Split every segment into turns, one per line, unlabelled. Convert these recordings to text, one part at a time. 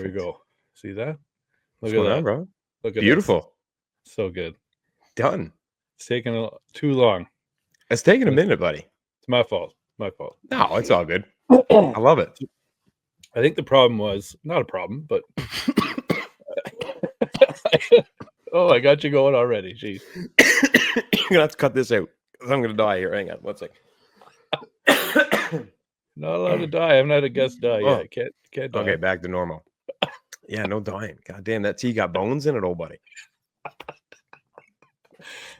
There we go. See that?
What's going on, bro?
Look at
Beautiful.
This. So good.
Done.
It's taken too long.
It's taking a minute, buddy.
It's my fault. My fault.
No, it's all good. I love it.
I think the problem was not a problem, but oh, I got you going already. Jeez.
You're gonna have to cut this out. I'm gonna die here. Hang on, one sec.
Not allowed to die. I haven't had a guest die yet. Can't die.
Okay, back to normal. Yeah, no dying. God damn, that tea got bones in it, old buddy.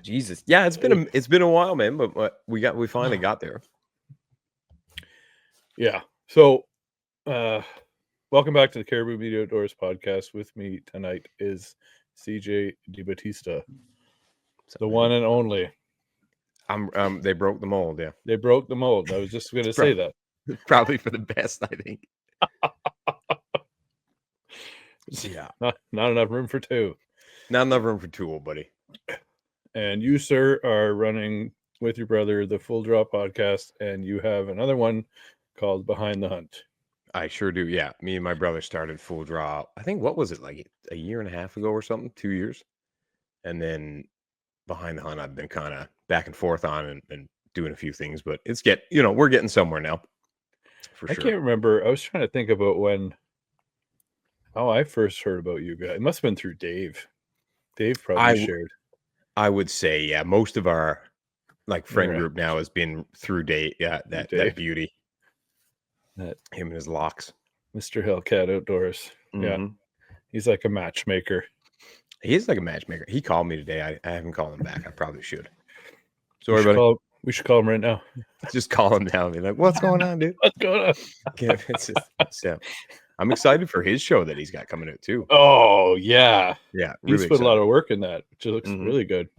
Jesus. Yeah, it's been a while, man, but we finally got there.
Yeah. So welcome back to the Caribou Media Outdoors podcast. With me tonight is C.J DiBattista. The one and only.
They broke the mold, yeah.
They broke the mold. I was just gonna say that.
Probably for the best, I think. Yeah.
Not enough room for two.
Not enough room for two, old buddy.
And you, sir, are running with your brother the Full Draw podcast, and you have another one called Behind the Hunt.
I sure do. Yeah. Me and my brother started Full Draw, I think, what was it, like a year and a half ago or something? 2 years. And then Behind the Hunt, I've been kind of back and forth on and doing a few things, but we're getting somewhere now. For sure.
I can't remember. I was trying to think about how I first heard about you guys. It must have been through Dave. Dave probably shared.
I would say, yeah, most of our friend group now has been through Dave. Yeah, that beauty. Him and his locks.
Mr. Hellcat Outdoors. Mm-hmm. Yeah. He's like a matchmaker.
He is like a matchmaker. He called me today. I haven't called him back. I probably should. Sorry, buddy.
We should call him right now.
Just call him down and be like, what's going on, dude?
What's going on?
Yeah, I'm excited for his show that he's got coming out too.
Oh, yeah.
Yeah.
Really he's put a lot of work in that, which looks really good.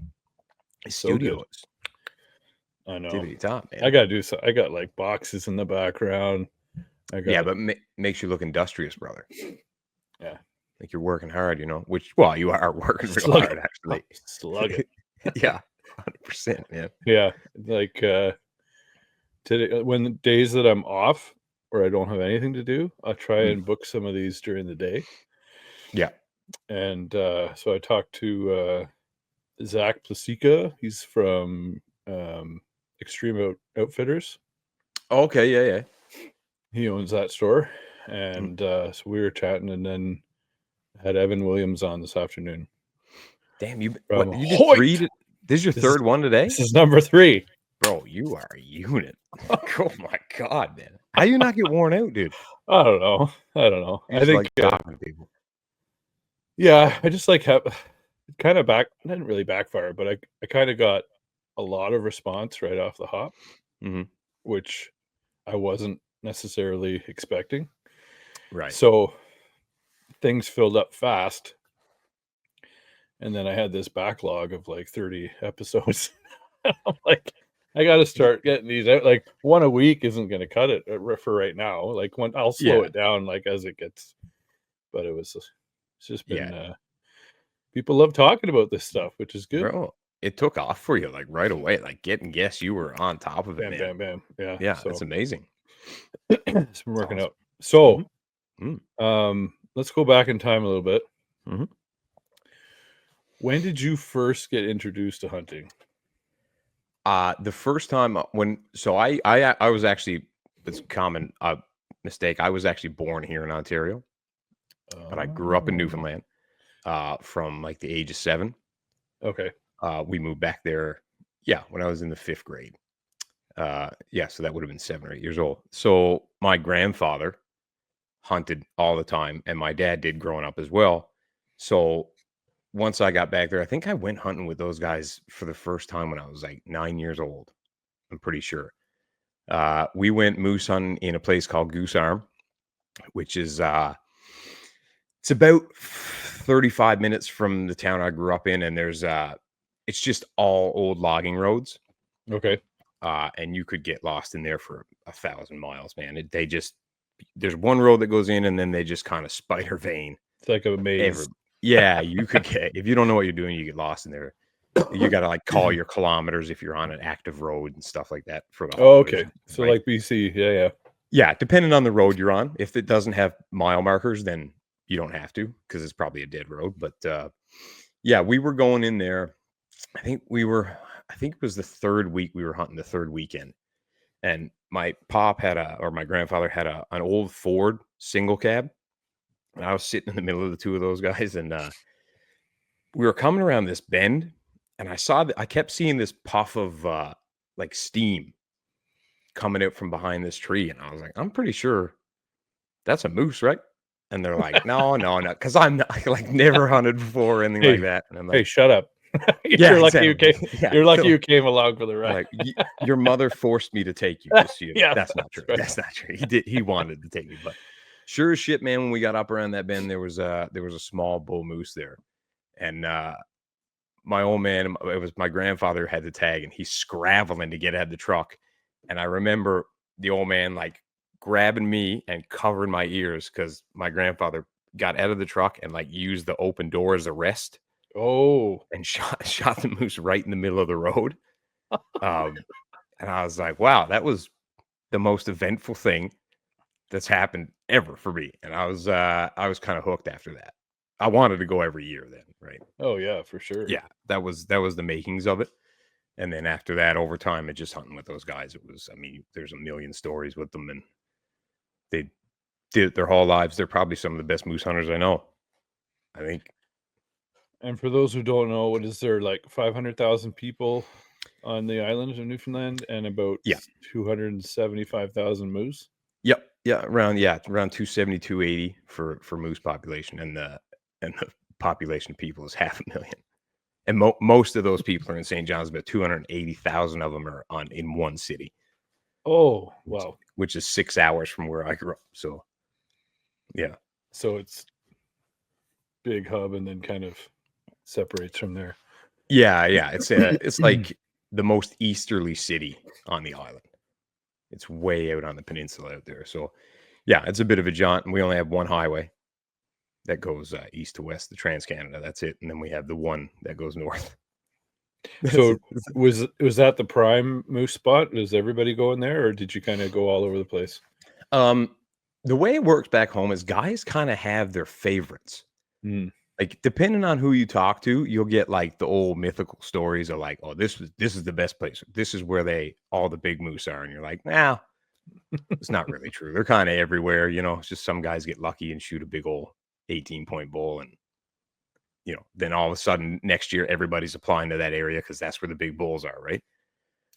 His studios.
I know.
Top, man.
I got to do so. I got like boxes in the background.
But makes you look industrious, brother.
Yeah.
Like you're working hard, which, well, you are working real hard, actually.
Slug it.
Yeah. 100%, man.
Yeah, like today, when the days that I'm off or I don't have anything to do, I try and book some of these during the day.
Yeah,
and so I talked to Zach Plasica. He's from Extreme Outfitters.
Okay, yeah.
He owns that store, and so we were chatting, and then had Evan Williams on this afternoon.
Damn, you did 3. This is your third one today?
This is number 3.
Bro, you are a unit. Oh my God, man. How do you not get worn out, dude?
I don't know. I think
talking to people.
Yeah, I just kind of didn't really backfire, but I kind of got a lot of response right off the hop, which I wasn't necessarily expecting.
Right.
So things filled up fast. And then I had this backlog of 30 episodes. I'm like, I got to start getting these out. Like one a week isn't going to cut it for right now. Like I'll slow it down as it gets. But it's just been. People love talking about this stuff, which is good.
Bro, it took off for you right away. Like getting guests, you were on top of it.
Bam. Yeah.
Yeah, so, that's amazing.
It's been working out. So, let's go back in time a little bit.
Mm-hmm.
When did you first get introduced to hunting?
The first time I was actually, it's a common mistake. I was actually born here in Ontario, but I grew up in Newfoundland from the age of 7.
Okay.
We moved back there, when I was in the 5th grade. So that would have been 7 or 8 years old. So my grandfather hunted all the time, and my dad did growing up as well. So once I got back there, I think I went hunting with those guys for the first time when I was 9 years old. I'm pretty sure. We went moose hunting in a place called Goose Arm, which is it's about 35 minutes from the town I grew up in, and there's it's just all old logging roads.
Okay.
And you could get lost in there for 1,000 miles, man. There's one road that goes in, and then they just kind of spider vein.
It's like a maze.
Yeah, you could get, if you don't know what you're doing, you get lost in there. You got to call your kilometers if you're on an active road and stuff like that. For the
okay. So BC, yeah.
Yeah, depending on the road you're on. If it doesn't have mile markers, then you don't have to because it's probably a dead road. But yeah, we were going in there. I think it was the third week we were hunting, the third weekend. And my my grandfather had an old Ford single cab. And I was sitting in the middle of the two of those guys. And we were coming around this bend. And I kept seeing this puff of like steam coming out from behind this tree. And I was like, I'm pretty sure that's a moose, right? And they're like, no. Because I'm not, like never hunted before or anything like that. And I'm like,
hey, shut up.
Yeah,
You're lucky
exactly.
you came. You're lucky you came along for the ride.
Like your mother forced me to take you. Just so you know.
Yeah,
that's not true.
right.
That's not true. He wanted to take me, but sure as shit, man. When we got up around that bend, there was a small bull moose there, and my old man, it was my grandfather had the tag, and he's scrabbling to get out of the truck, and I remember the old man like grabbing me and covering my ears because my grandfather got out of the truck and like used the open door as a rest.
Oh,
And shot the moose right in the middle of the road. And I was like, wow, that was the most eventful thing that's happened ever for me. And I was kind of hooked after that. I wanted to go every year then, right?
Oh yeah, for sure.
Yeah, that was the makings of it. And then after that, over time, and just hunting with those guys, it was, I mean, there's a million stories with them, and they did it their whole lives. They're probably some of the best moose hunters I know, I think.
And for those who don't know, what is there, like 500,000 people on the island of Newfoundland and about 275,000 moose?
Yep. Yeah. Around 270, 280 for moose population, and the population of people is 500,000. And most of those people are in St. John's. About 280,000 of them are in one city.
Oh, wow.
Which is 6 hours from where I grew up. So, yeah.
So it's big hub and then kind of separates from there.
Yeah. It's like the most easterly city on the island. It's way out on the peninsula out there. So, yeah, it's a bit of a jaunt. And we only have one highway that goes east to west, the Trans-Canada. That's it. And then we have the one that goes north.
So was that the prime moose spot? Is everybody going there, or did you kind of go all over the place?
The way it works back home is guys kind of have their favorites. Like, depending on who you talk to, you'll get like the old mythical stories of like, oh, this is the best place. This is where all the big moose are. And you're like, nah, it's not really true. They're kind of everywhere. You know, it's just some guys get lucky and shoot a big old 18-point bull. And, you know, then all of a sudden next year, everybody's applying to that area because that's where the big bulls are. Right.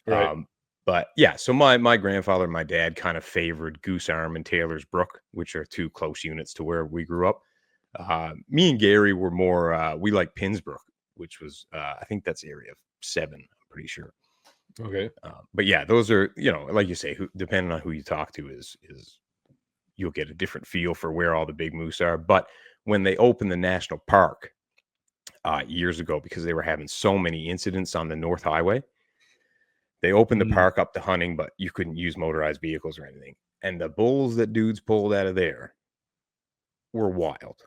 Right.
But yeah, so my grandfather and my dad kind of favored Goose Arm and Taylor's Brook, which are two close units to where we grew up. Me and Gary were more, we like Pinsbrook, which was, I think that's area 7, I'm pretty sure.
Okay.
But yeah, those are, you know, like you say, depending on who you talk to is you'll get a different feel for where all the big moose are. But when they opened the national park years ago, because they were having so many incidents on the North Highway, they opened the park up to hunting, but you couldn't use motorized vehicles or anything. And the bulls that dudes pulled out of there were wild.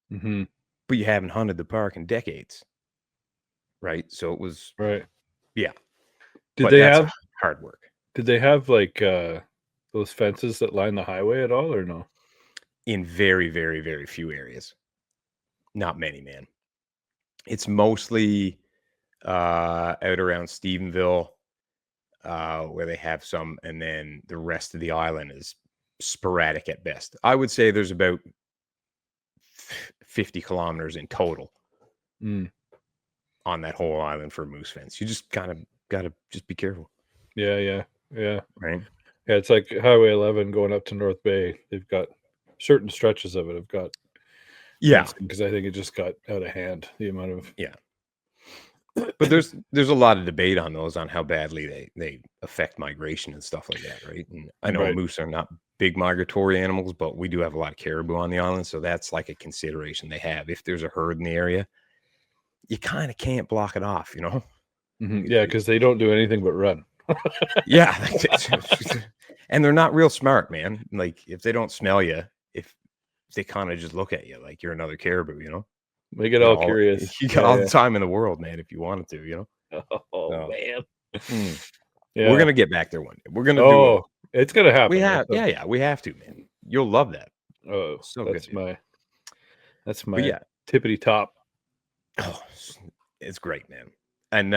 But you haven't hunted the park in decades, right? So it was
right.
Yeah.
Did they have
hard work?
Did they have like those fences that line the highway at all, or no?
In very, very, very few areas. Not many, man. It's mostly out around Stephenville, where they have some, and then the rest of the island is sporadic at best. I would say there's about 50 kilometers in total on that whole island for moose fence. You just kind of got to just be careful.
Yeah.
Right.
Yeah, it's like Highway 11 going up to North Bay. They've got certain stretches of it have got.
Yeah.
Because I think it just got out of hand, the amount of.
Yeah. But there's a lot of debate on those, on how badly they affect migration and stuff like that, right? And I know moose are not big migratory animals, but we do have a lot of caribou on the island, so that's like a consideration they have. If there's a herd in the area, you kind of can't block it off, you know?
Yeah, because they don't do anything but run.
Yeah. And they're not real smart, man. Like, if they don't smell you, if they kind of just look at you like you're another caribou, you know?
They get all curious.
You got all the time in the world, man, if you wanted to, you know?
Man.
Yeah. We're going to get back there one day. We're going to do it.
It's going to happen.
We have to, man. You'll love that.
Oh,
so
that's
good.
That's
But
my
yeah,
tippity top.
oh, it's great, man. And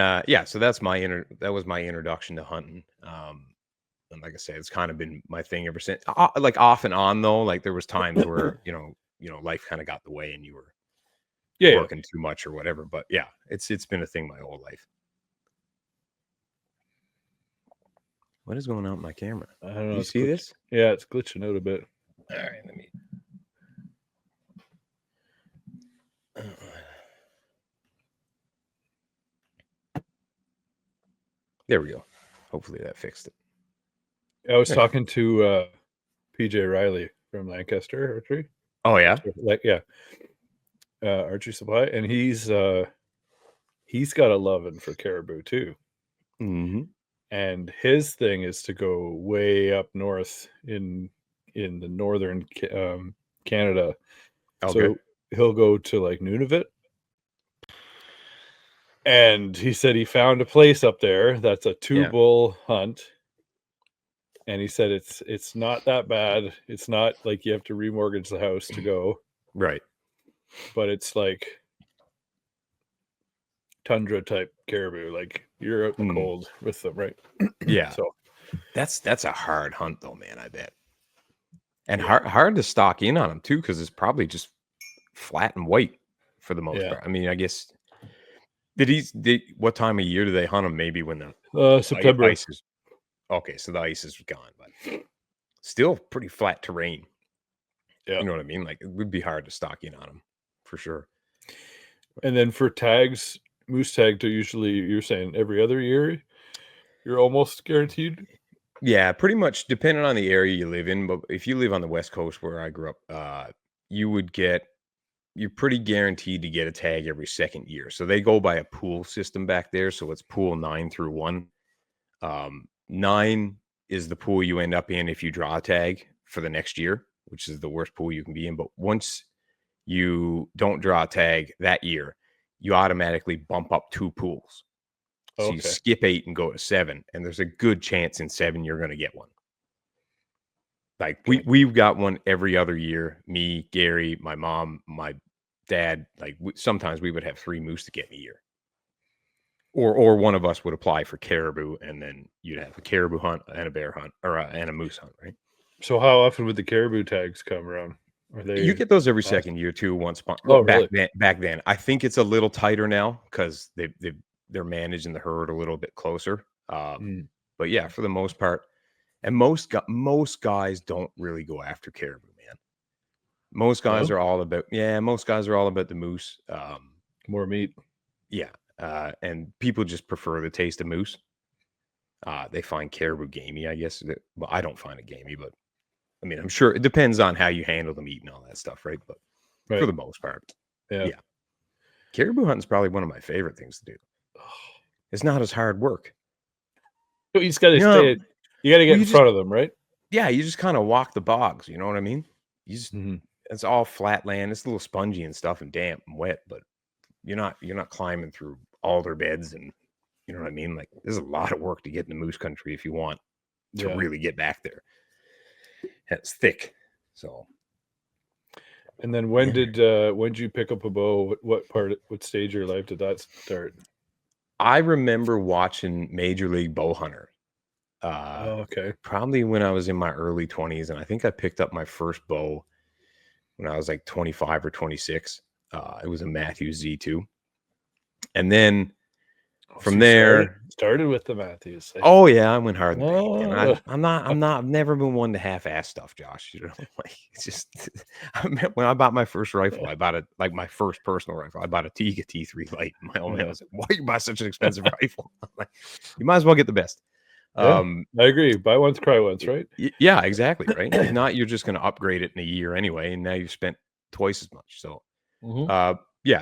so that was my introduction to hunting. And like I said, it's kind of been my thing ever since. Like off and on though, like there was times where life kind of got in the way and you were working too much or whatever. But yeah, it's been a thing my whole life. What is going on with my camera?
I don't know.
You see this?
Yeah, it's glitching out a bit.
All right, let me. There we go. Hopefully that fixed it.
I was talking to PJ Riley from Lancaster Archery.
Oh yeah,
Archery Supply, and he's got a loving for caribou too.
mm-hmm.
And his thing is to go way up north in the northern Canada.
Okay.
So he'll go to like Nunavut. And he said he found a place up there that's a 2-bull hunt. And he said it's not that bad. It's not like you have to remortgage the house to go.
Right.
But it's like tundra type caribou. Like you're out in the cold with them, right?
Yeah.
So
that's a hard hunt though, man, I bet. And hard to stock in on them too, because it's probably just flat and white for the most part. I mean, I guess what time of year do they hunt them? Maybe when the
September.
Ice is, okay, so the ice is gone, but still pretty flat terrain.
Yeah.
You know what I mean? Like it would be hard to stock in on them for sure.
And then for tags, moose tags are usually, you're saying every other year, you're almost guaranteed.
Yeah, pretty much depending on the area you live in. But if you live on the West Coast where I grew up, you're pretty guaranteed to get a tag every second year. So they go by a pool system back there. So it's pool 9 through 1. 9 is the pool you end up in if you draw a tag for the next year, which is the worst pool you can be in. But once you don't draw a tag that year, you automatically bump up 2 pools. So you skip 8 and go to 7, and there's a good chance in 7 you're going to get one. Like we've got one every other year. Me, Gary, my mom, my dad. Like sometimes we would have 3 moose to get in a year, or one of us would apply for caribou, and then you'd have a caribou hunt and a bear hunt, or and a moose hunt, right?
So how often would the caribou tags come around?
You get those every second year too. Back then, I think it's a little tighter now because they're managing the herd a little bit closer. But yeah, for the most part, and most guys don't really go after caribou, man. Most guys are all about the moose.
More meat.
Yeah, and people just prefer the taste of moose. They find caribou gamey, I guess. Well, I don't find it gamey, but I mean, I'm sure it depends on how you handle the meat and all that stuff, right? But for the most part, yeah. Caribou hunting is probably one of my favorite things to do. It's not as hard work.
You just got to stay. You got to get in front of them, right?
Yeah, you just kind of walk the bogs. You know what I mean? You just it's all flat land. It's a little spongy and stuff, and damp and wet, but you're not climbing through alder beds, and you know what I mean. Like there's a lot of work to get in the moose country if you want to really get back there. And it's thick, so.
And then when did you pick up a bow? What stage of your life did that start?
I remember watching Major League Bowhunter. Probably when I was in my early 20s, and I think I picked up my first bow when I was like 25 or 26. It was a Matthews Z2, and then from there
started with the Matthews.
Oh yeah, I went hard in the paint, and I've never been one to half-ass stuff, Josh. You know, like it's just when I bought my first rifle, I bought my first personal rifle. I bought a Tiga T3 light. My old man was like, "Why you buy such an expensive rifle?" I'm like, you might as well get the best.
I agree. Buy once, cry once, right?
Yeah, exactly. Right. If not, you're just going to upgrade it in a year anyway, and now you've spent twice as much. So,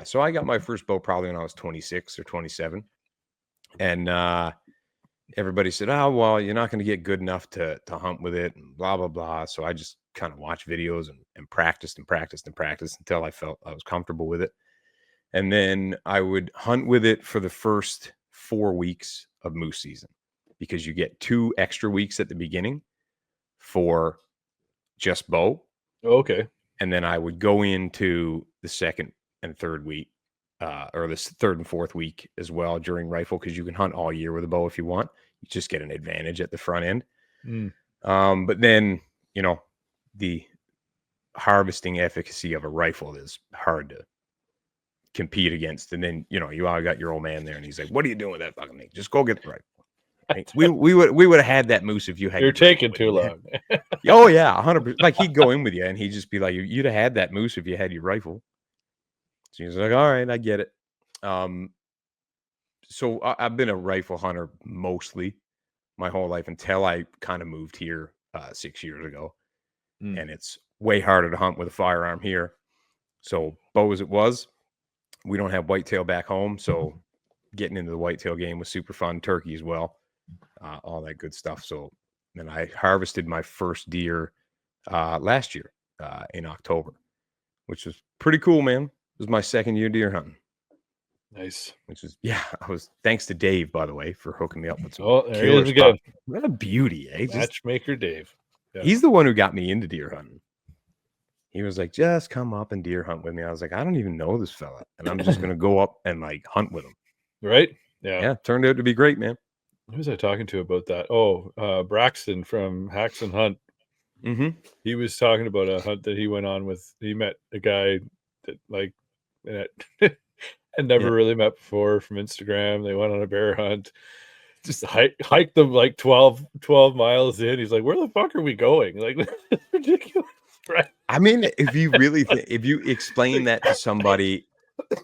so I got my first bow probably when I was 26 or 27. And everybody said, "Oh, well, you're not going to get good enough to hunt with it," and blah, blah, blah. So I just kind of watched videos and practiced until I felt I was comfortable with it. And then I would hunt with it for the first 4 weeks of moose season, because you get 2 extra weeks at the beginning for just bow.
Okay.
And then I would go into the second and third week, or the third and fourth week as well during rifle, because you can hunt all year with a bow if you want. You just get an advantage at the front end. But then, the harvesting efficacy of a rifle is hard to compete against. And then, you all got your old man there and he's like, what are you doing with that fucking thing? Just go get the rifle. Right? We would have had that moose if you had.
You're taking too long.
Oh yeah, 100%. Like he'd go in with you and he'd just be like, you'd have had that moose if you had your rifle. So he's like, all right, I get it. So I've been a rifle hunter mostly my whole life until I kind of moved here 6 years ago. And it's way harder to hunt with a firearm here. So bow as it was, we don't have whitetail back home. So getting into the whitetail game was super fun. Turkey as well, all that good stuff. So then I harvested my first deer last year in October, which was pretty cool, man. It was my second year deer hunting.
Nice.
Which is, thanks to Dave, by the way, for hooking me up with some
there he is again.
What a beauty, eh?
Matchmaker Dave. Yeah.
He's the one who got me into deer hunting. He was like, just come up and deer hunt with me. I was like, I don't even know this fella. And I'm just going to go up and like hunt with him.
Right? Yeah.
Yeah. Turned out to be great, man.
Who was I talking to about that? Oh, Braxton from Hacks and Hunt. He was talking about a hunt that he went on with. He met a guy that like had never really met before from Instagram. They went on a bear hunt. Just hiked them like 12 miles in. He's like, where the fuck are we going? Like, it's ridiculous, right?
I mean, if you really if you explain that to somebody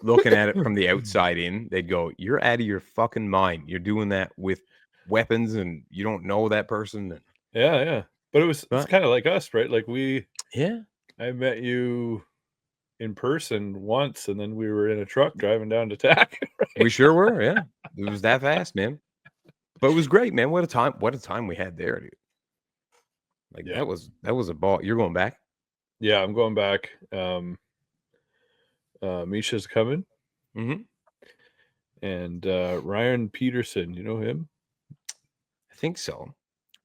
looking at it from the outside in, they'd go, you're out of your fucking mind. You're doing that with weapons and you don't know that person.
Yeah. But it's kind of like us, right? Like I met you in person once and then we were in a truck driving down to TAC. Right?
We sure were. Yeah. It was that fast, man. But it was great, man. What a time we had there, dude. Like that was a ball. You're going back?
Yeah, I'm going back. Misha's coming. And Ryan Peterson, you know him?
I think so.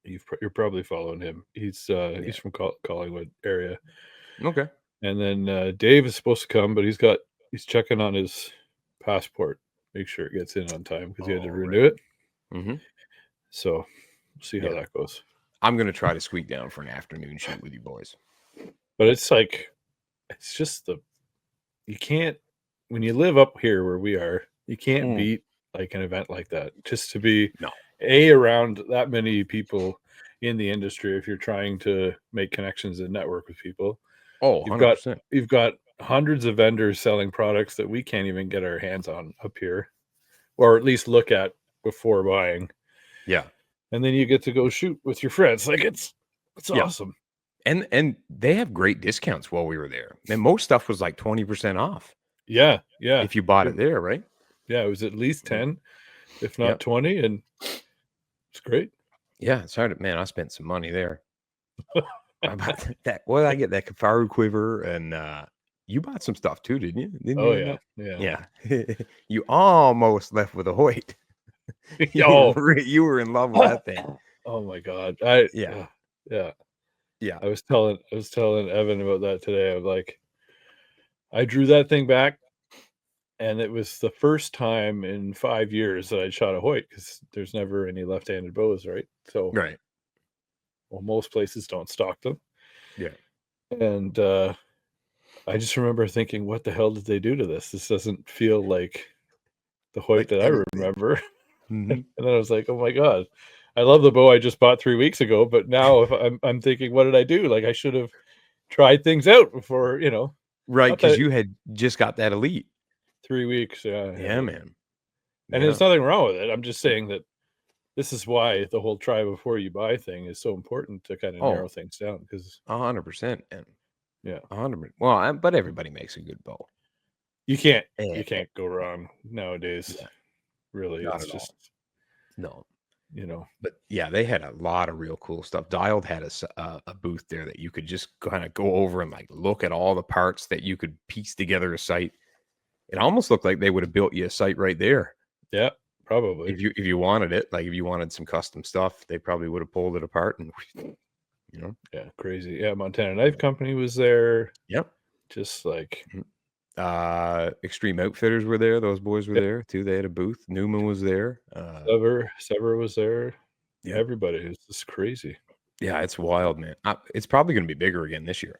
You're probably following him. He's from Collingwood area.
Okay.
And then Dave is supposed to come, but he's checking on his passport, make sure it gets in on time because he had to renew it. So we'll see how that goes.
I'm going to try to squeak down for an afternoon shoot with you boys.
But it's like, it's just you can't, when you live up here where we are, you can't beat like an event like that. Just to be around that many people in the industry if you're trying to make connections and network with people.
Oh, 100%.
You've got hundreds of vendors selling products that we can't even get our hands on up here, or at least look at before buying.
Yeah.
And then you get to go shoot with your friends. Like it's awesome.
And they have great discounts while we were there. And most stuff was like 20% off.
Yeah.
If you bought it there, right?
Yeah, it was at least 10, if not 20, and it's great.
Yeah, it's hard. Man, I spent some money there. I bought that. What did I get? That Kifaru quiver, and you bought some stuff too, didn't you? Yeah. You almost left with a Hoyt. You were in love with that thing.
Oh my god!
Yeah.
I was telling Evan about that today. I'm like, I drew that thing back, and it was the first time in 5 years that I shot a Hoyt because there's never any left-handed bows, right? So well, most places don't stock them.
Yeah,
and I just remember thinking, what the hell did they do to this? This doesn't feel like the Hoyt that I remember. And then I was like, oh my god, I love the bow I just bought 3 weeks ago, but now if I'm thinking, what did I do? Like I should have tried things out before,
right? Because you had just got that Elite
3 weeks. Yeah,
man.
And there's nothing wrong with it. I'm just saying that this is why the whole try before you buy thing is so important to kind of narrow things down. Because
100%, and
100%.
Well, but everybody makes a good bow.
You can't go wrong nowadays. Yeah. Really,
not
it's just
no.
But
yeah, they had a lot of real cool stuff. Dialed had a booth there that you could just kind of go over and like look at all the parts that you could piece together a sight. It almost looked like they would have built you a sight right there.
Yeah, probably.
If you wanted it, like if you wanted some custom stuff, they probably would have pulled it apart and
Yeah, crazy. Yeah, Montana Knife Company was there.
Yep.
Just like
Extreme Outfitters were there. Those boys were there too. They had a booth. Newman was there.
Sevr was there.
Yeah.
Everybody. It's just crazy.
Yeah, it's wild, man. It's probably going to be bigger again this year.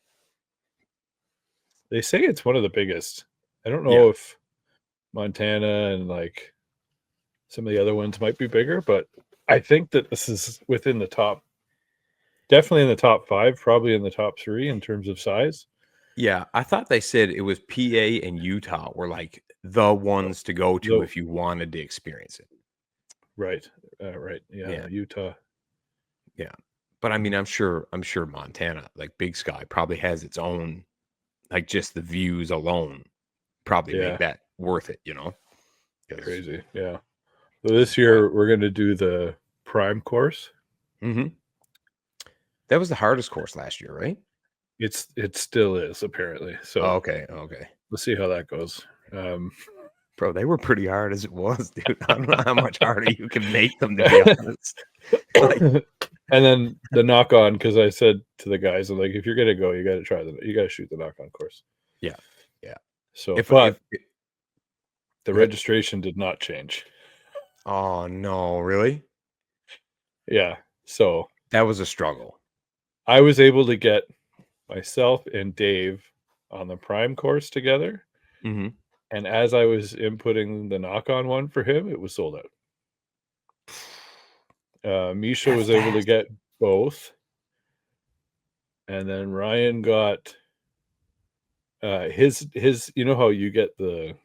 They say it's one of the biggest. I don't know if Montana and like some of the other ones might be bigger, but I think that this is within the top, definitely in the top 5, probably in the top 3 in terms of size.
Yeah, I thought they said it was PA and Utah were like the ones to go to if you wanted to experience it.
Right. Right. Yeah. Utah.
Yeah. But I mean, I'm sure Montana, like Big Sky, probably has its own, like just the views alone probably make that worth it, you know?
Crazy. Yeah. So this year we're going to do the prime course.
Mm-hmm. That was the hardest course last year, right?
It still is, apparently. So
okay.
We'll see how that goes.
Bro, they were pretty hard as it was, dude. I don't know how much harder you can make them, to be honest.
And then the knock on, because I said to the guys, I'm like, if you're gonna go, you got to shoot the knock on course.
Yeah.
So,
if
the registration did not change.
Oh no, really?
Yeah. So
that was a struggle.
I was able to get myself and Dave on the prime course together.
Mm-hmm.
And as I was inputting the knock-on one for him, it was sold out. Misha was able to get both. And then Ryan got his, you know how you get they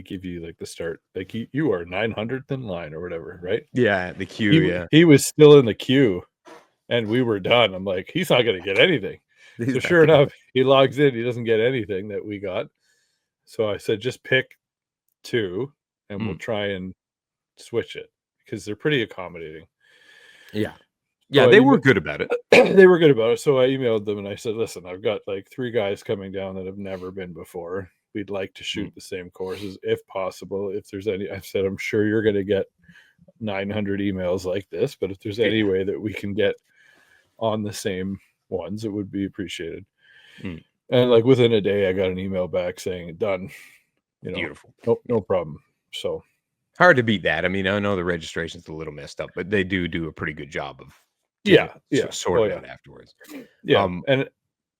give you like the start, like you are 900th in line or whatever, right?
Yeah, the queue,
He was still in the queue and we were done. I'm like, he's not going to get anything. So sure enough, he logs in. He doesn't get anything that we got. So I said, just pick 2 and we'll try and switch it because they're pretty accommodating.
Yeah. So they were good about it.
They were good about it. So I emailed them and I said, listen, I've got like 3 guys coming down that have never been before. We'd like to shoot the same courses if possible. If there's any, I said, I'm sure you're going to get 900 emails like this, but if there's any way that we can get on the same ones, it would be appreciated. And like within a day, I got an email back saying done. You know,
beautiful.
No problem. So
hard to beat that. I mean, I know the registration's a little messed up, but they do a pretty good job of sorting it afterwards.
Yeah, and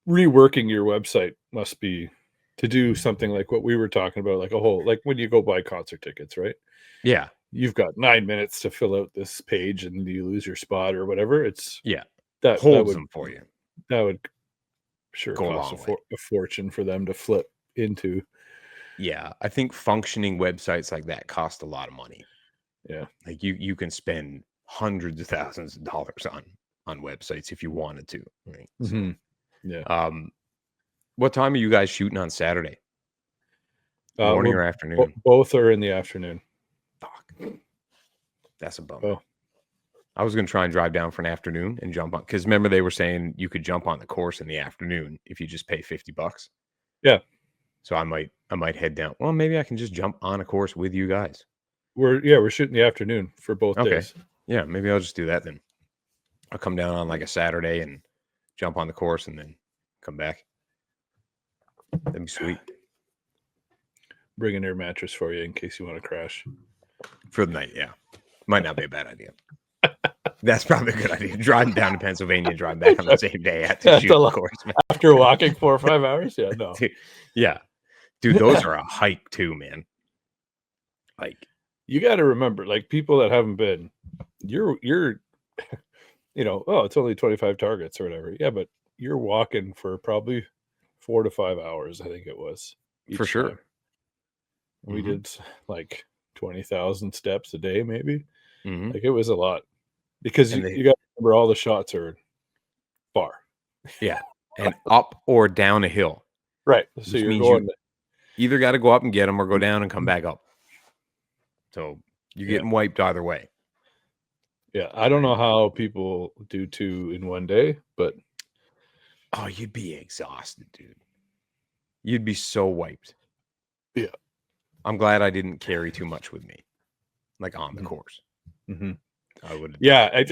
reworking your website must be to do something like what we were talking about, like a whole, like when you go buy concert tickets, right?
Yeah,
you've got 9 minutes to fill out this page, and you lose your spot or whatever. It's
that holds them for you.
That would cost a fortune for them to flip into.
Yeah, I think functioning websites like that cost a lot of money.
Yeah,
like you can spend hundreds of thousands of dollars on websites if you wanted to. Right?
Mm-hmm.
So,
yeah.
What time are you guys shooting on Saturday? Morning or afternoon?
Both are in the afternoon.
Fuck. That's a bummer. Oh. I was going to try and drive down for an afternoon and jump on, because remember they were saying you could jump on the course in the afternoon if you just pay $50.
Yeah.
So I might head down. Well, maybe I can just jump on a course with you guys.
We're shooting the afternoon for both days.
Yeah, maybe I'll just do that then. I'll come down on like a Saturday and jump on the course and then come back. That'd be sweet.
Bring an air mattress for you in case you want to crash.
For the night, yeah. Might not be a bad idea. That's probably a good idea. Driving down to Pennsylvania, driving back on the same day after shooting the course. Man.
After walking 4 or 5 hours? Yeah, no.
Dude, those are a hike too, man. Like,
you got to remember, like people that haven't been, you're it's only 25 targets or whatever. Yeah, but you're walking for probably 4 to 5 hours, I think it was.
For sure.
Time. We did like 20,000 steps a day, maybe. Like it was a lot because you got to remember all the shots are far.
Yeah, and up or down a hill.
Right. So you're going.
Either got to go up and get them or go down and come back up. So you're getting wiped either way.
Yeah, I don't know how people do 2 in one day, but
you'd be exhausted, dude. You'd be so wiped.
Yeah.
I'm glad I didn't carry too much with me, like on the course.
Mm-hmm.
I would.
Yeah,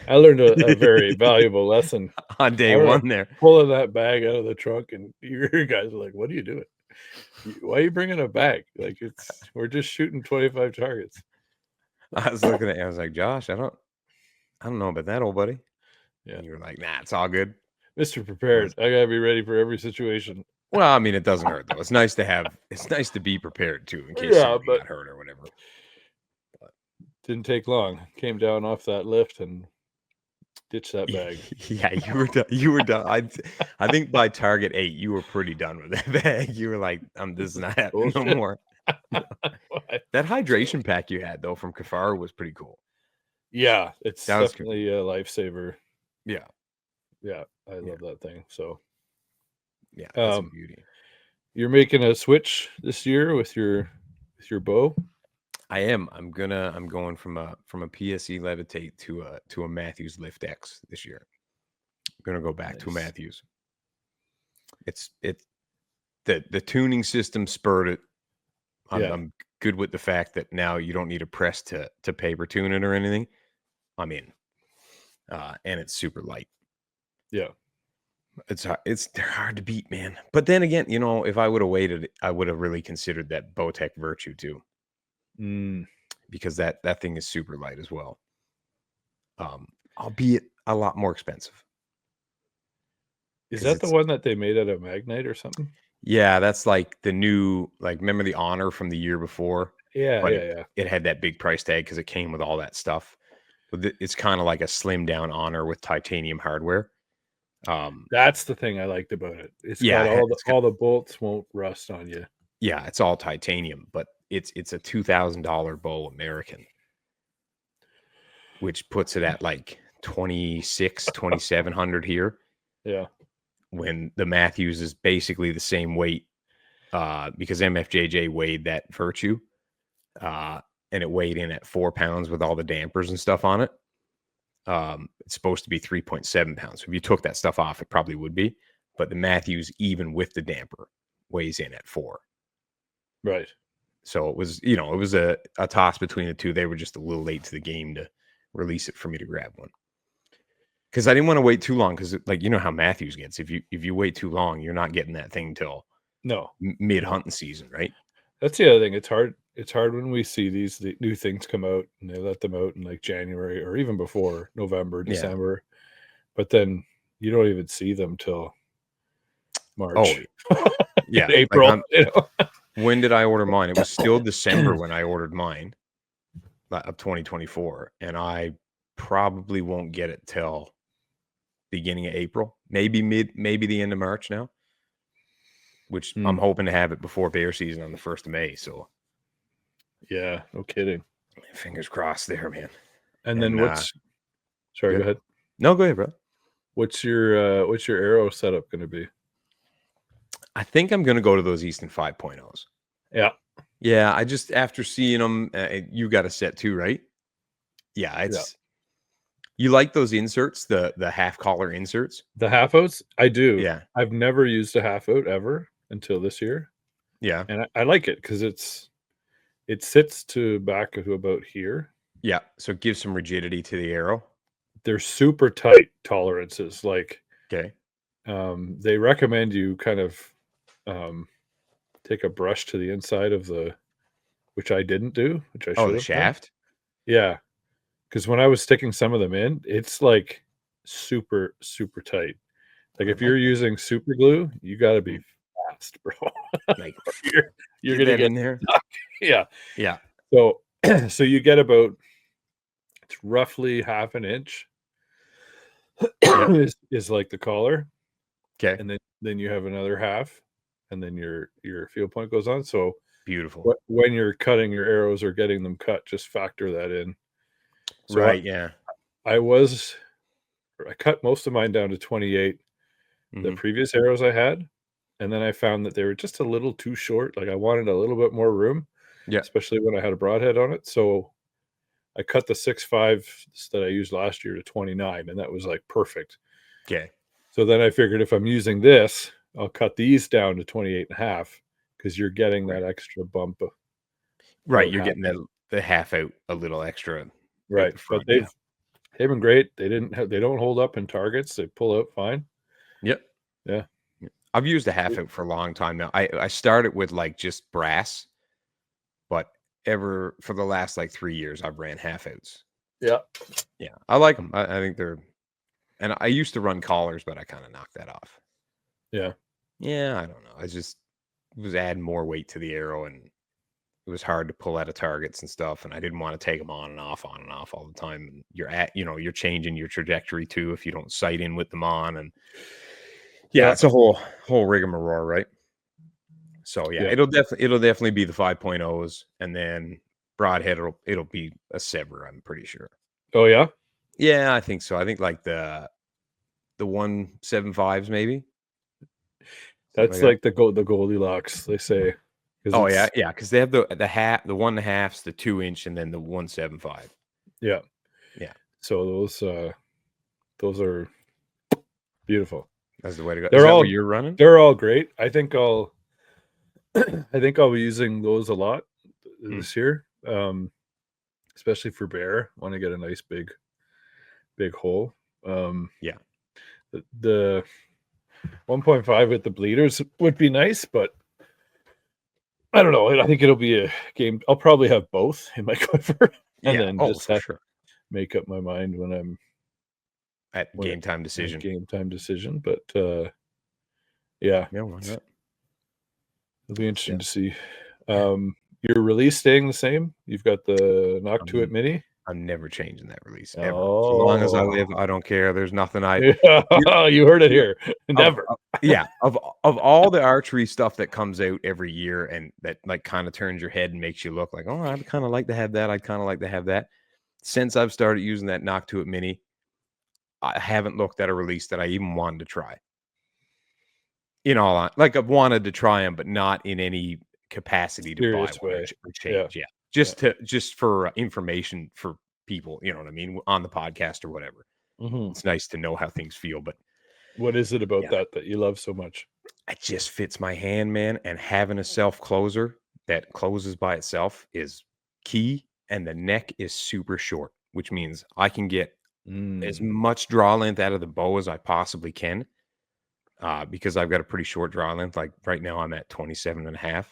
I learned a very valuable lesson
on day 1 there.
Pulling that bag out of the trunk, and your guys are like, "What are you doing?" Why are you bringing a bag? Like we're just shooting 25 targets.
I was looking at you. I was like, Josh, I don't know about that, old buddy.
Yeah.
And you were like, nah, it's all good.
Mr. Prepared. I gotta be ready for every situation.
Well, I mean, it doesn't hurt though. It's nice to be prepared too, in case somebody got hurt or whatever.
But didn't take long. Came down off that lift and ditched that bag.
Yeah, you were done. You were done. I think by target 8, you were pretty done with that bag. You were like, this is not happening no more. That hydration pack you had though from Kifaru was pretty cool.
Yeah, it's definitely a lifesaver.
Yeah.
Yeah, I love that thing. So
yeah, that's a beauty.
You're making a switch this year with your bow?
I am. I'm going from a PSE Levitate to a Matthews Lift X this year. I'm gonna go back to a Matthews. It's the tuning system spurred it. I'm good with the fact that now you don't need a press to paper tune it or anything. I'm in. And it's super light.
Yeah.
They're hard to beat, man. But then again, if I would have waited, I would have really considered that Bowtech Virtue too. Because that thing is super light as well. Albeit a lot more expensive.
Is that the one that they made out of Magnite or something?
Yeah, that's like the new, remember the Honor from the year before?
Yeah,
It had that big price tag because it came with all that stuff. But it's kind of like a slimmed down Honor with titanium hardware.
That's the thing I liked about it. It's got all the bolts won't rust on you.
Yeah, it's all titanium, but it's a $2,000 bow American, which puts it at like 2,700 here.
Yeah.
When the Matthews is basically the same weight, because MFJJ weighed that Virtue, and it weighed in at 4 pounds with all the dampers and stuff on it. It's supposed to be 3.7 pounds. So if you took that stuff off, it probably would be. But the Matthews, even with the damper, weighs in at 4.
Right.
So it was, it was a toss between the two. They were just a little late to the game to release it for me to grab one. Because I didn't want to wait too long. Because how Matthews gets. If you wait too long, you're not getting that thing till mid hunting season, right?
That's the other thing. It's hard. It's hard when we see the new things come out and they let them out in like January or even before November, December. Yeah. But then you don't even see them till March.
Oh, yeah.
April.
When did I order mine? It was still December when I ordered mine of 2024. And I probably won't get it till beginning of April, maybe the end of March now, which I'm hoping to have it before bear season on the 1st of May. So
yeah, no kidding.
Fingers crossed there, man.
And then what's sorry, go ahead.
No, go ahead, bro.
What's your arrow setup going to be?
I think I'm going to go to those Easton 5.0s.
Yeah.
Yeah, I just, after seeing them, you got a set too, right? Yeah, you like those inserts, the half collar inserts?
The half outs? I do.
Yeah.
I've never used a half out ever until this year.
Yeah.
And I like it because it sits to back to about here.
Yeah. So it gives some rigidity to the arrow.
They're super tight tolerances. Like,
okay.
They recommend you kind of take a brush to the inside of which I didn't do, which I should have.
Oh, the shaft?
Done. Yeah. Because when I was sticking some of them in, it's like super, super tight. Like if you're using super glue, you got to be fast, bro.
Like
you're gonna get
in there.
Stuck. Yeah.
Yeah.
So you get about, it's roughly half an inch is like the collar.
Okay.
And then you have another half, and then your field point goes on. So
beautiful.
When you're cutting your arrows or getting them cut, just factor that in. So
right. Yeah.
I cut most of mine down to 28. The previous arrows I had, and then I found that they were just a little too short. Like I wanted a little bit more room.
Yeah.
Especially when I had a broadhead on it. So I cut the 6.5 that I used last year to 29, and that was like perfect.
Okay.
So then I figured if I'm using this, I'll cut these down to 28.5 because you're getting that extra bump.
Right. You're getting the half out a little extra.
Right. But they've been great. They don't hold up in targets. They pull out fine.
Yep.
Yeah.
I've used a half out for a long time now. I started with like just brass, but for the last like 3 years, I've ran half outs.
Yeah.
Yeah, I like them. I think they're, and I used to run collars, but I kind of knocked that off.
Yeah.
Yeah, I don't know. I just was adding more weight to the arrow, and it was hard to pull out of targets and stuff. And I didn't want to take them on and off all the time. And you're changing your trajectory too if you don't sight in with them on. And yeah, it's a whole rigmarole, right? So yeah, it'll definitely be the 5.0s, and then broadhead it'll be a Sevr, I'm pretty sure.
Oh yeah?
Yeah, I think so. I think like the 175s maybe.
That's like the Goldilocks, they say.
Oh yeah, because they have the 1.5s, the 2-inch, and then the 175.
Yeah.
Yeah.
So those are beautiful.
That's the way to go.
They're
Is that
all
what you're running?
They're all great. I think I'll be using those a lot this year. Especially for bear. Want to get a nice big hole.
Yeah.
The 1.5 with the bleeders would be nice, but I don't know. I think it'll be a game. I'll probably have both in my quiver, and then just have to make up my mind when I'm
at game time decision.
But yeah,
why not?
It'll be interesting to see. Your release staying the same? You've got the Knock to It Mini.
I'm never changing that release ever. So long as I live, I don't care. There's nothing
you heard it here. Never.
Of all the archery stuff that comes out every year and that like kind of turns your head and makes you look like, oh, I'd kind of like to have that. I'd kind of like to have that. Since I've started using that Knock to It Mini, I haven't looked at a release that I even wanted to try. Like I've wanted to try them, but not in any capacity to buy one or change. Yeah. Just for information for people, you know what I mean, on the podcast or whatever. It's nice to know how things feel. But
what is it about that you love so much?
It just fits my hand, man. And having a self closer that closes by itself is key. And the neck is super short, which means I can get as much draw length out of the bow as I possibly can. Because I've got a pretty short draw length. Like right now I'm at 27.5.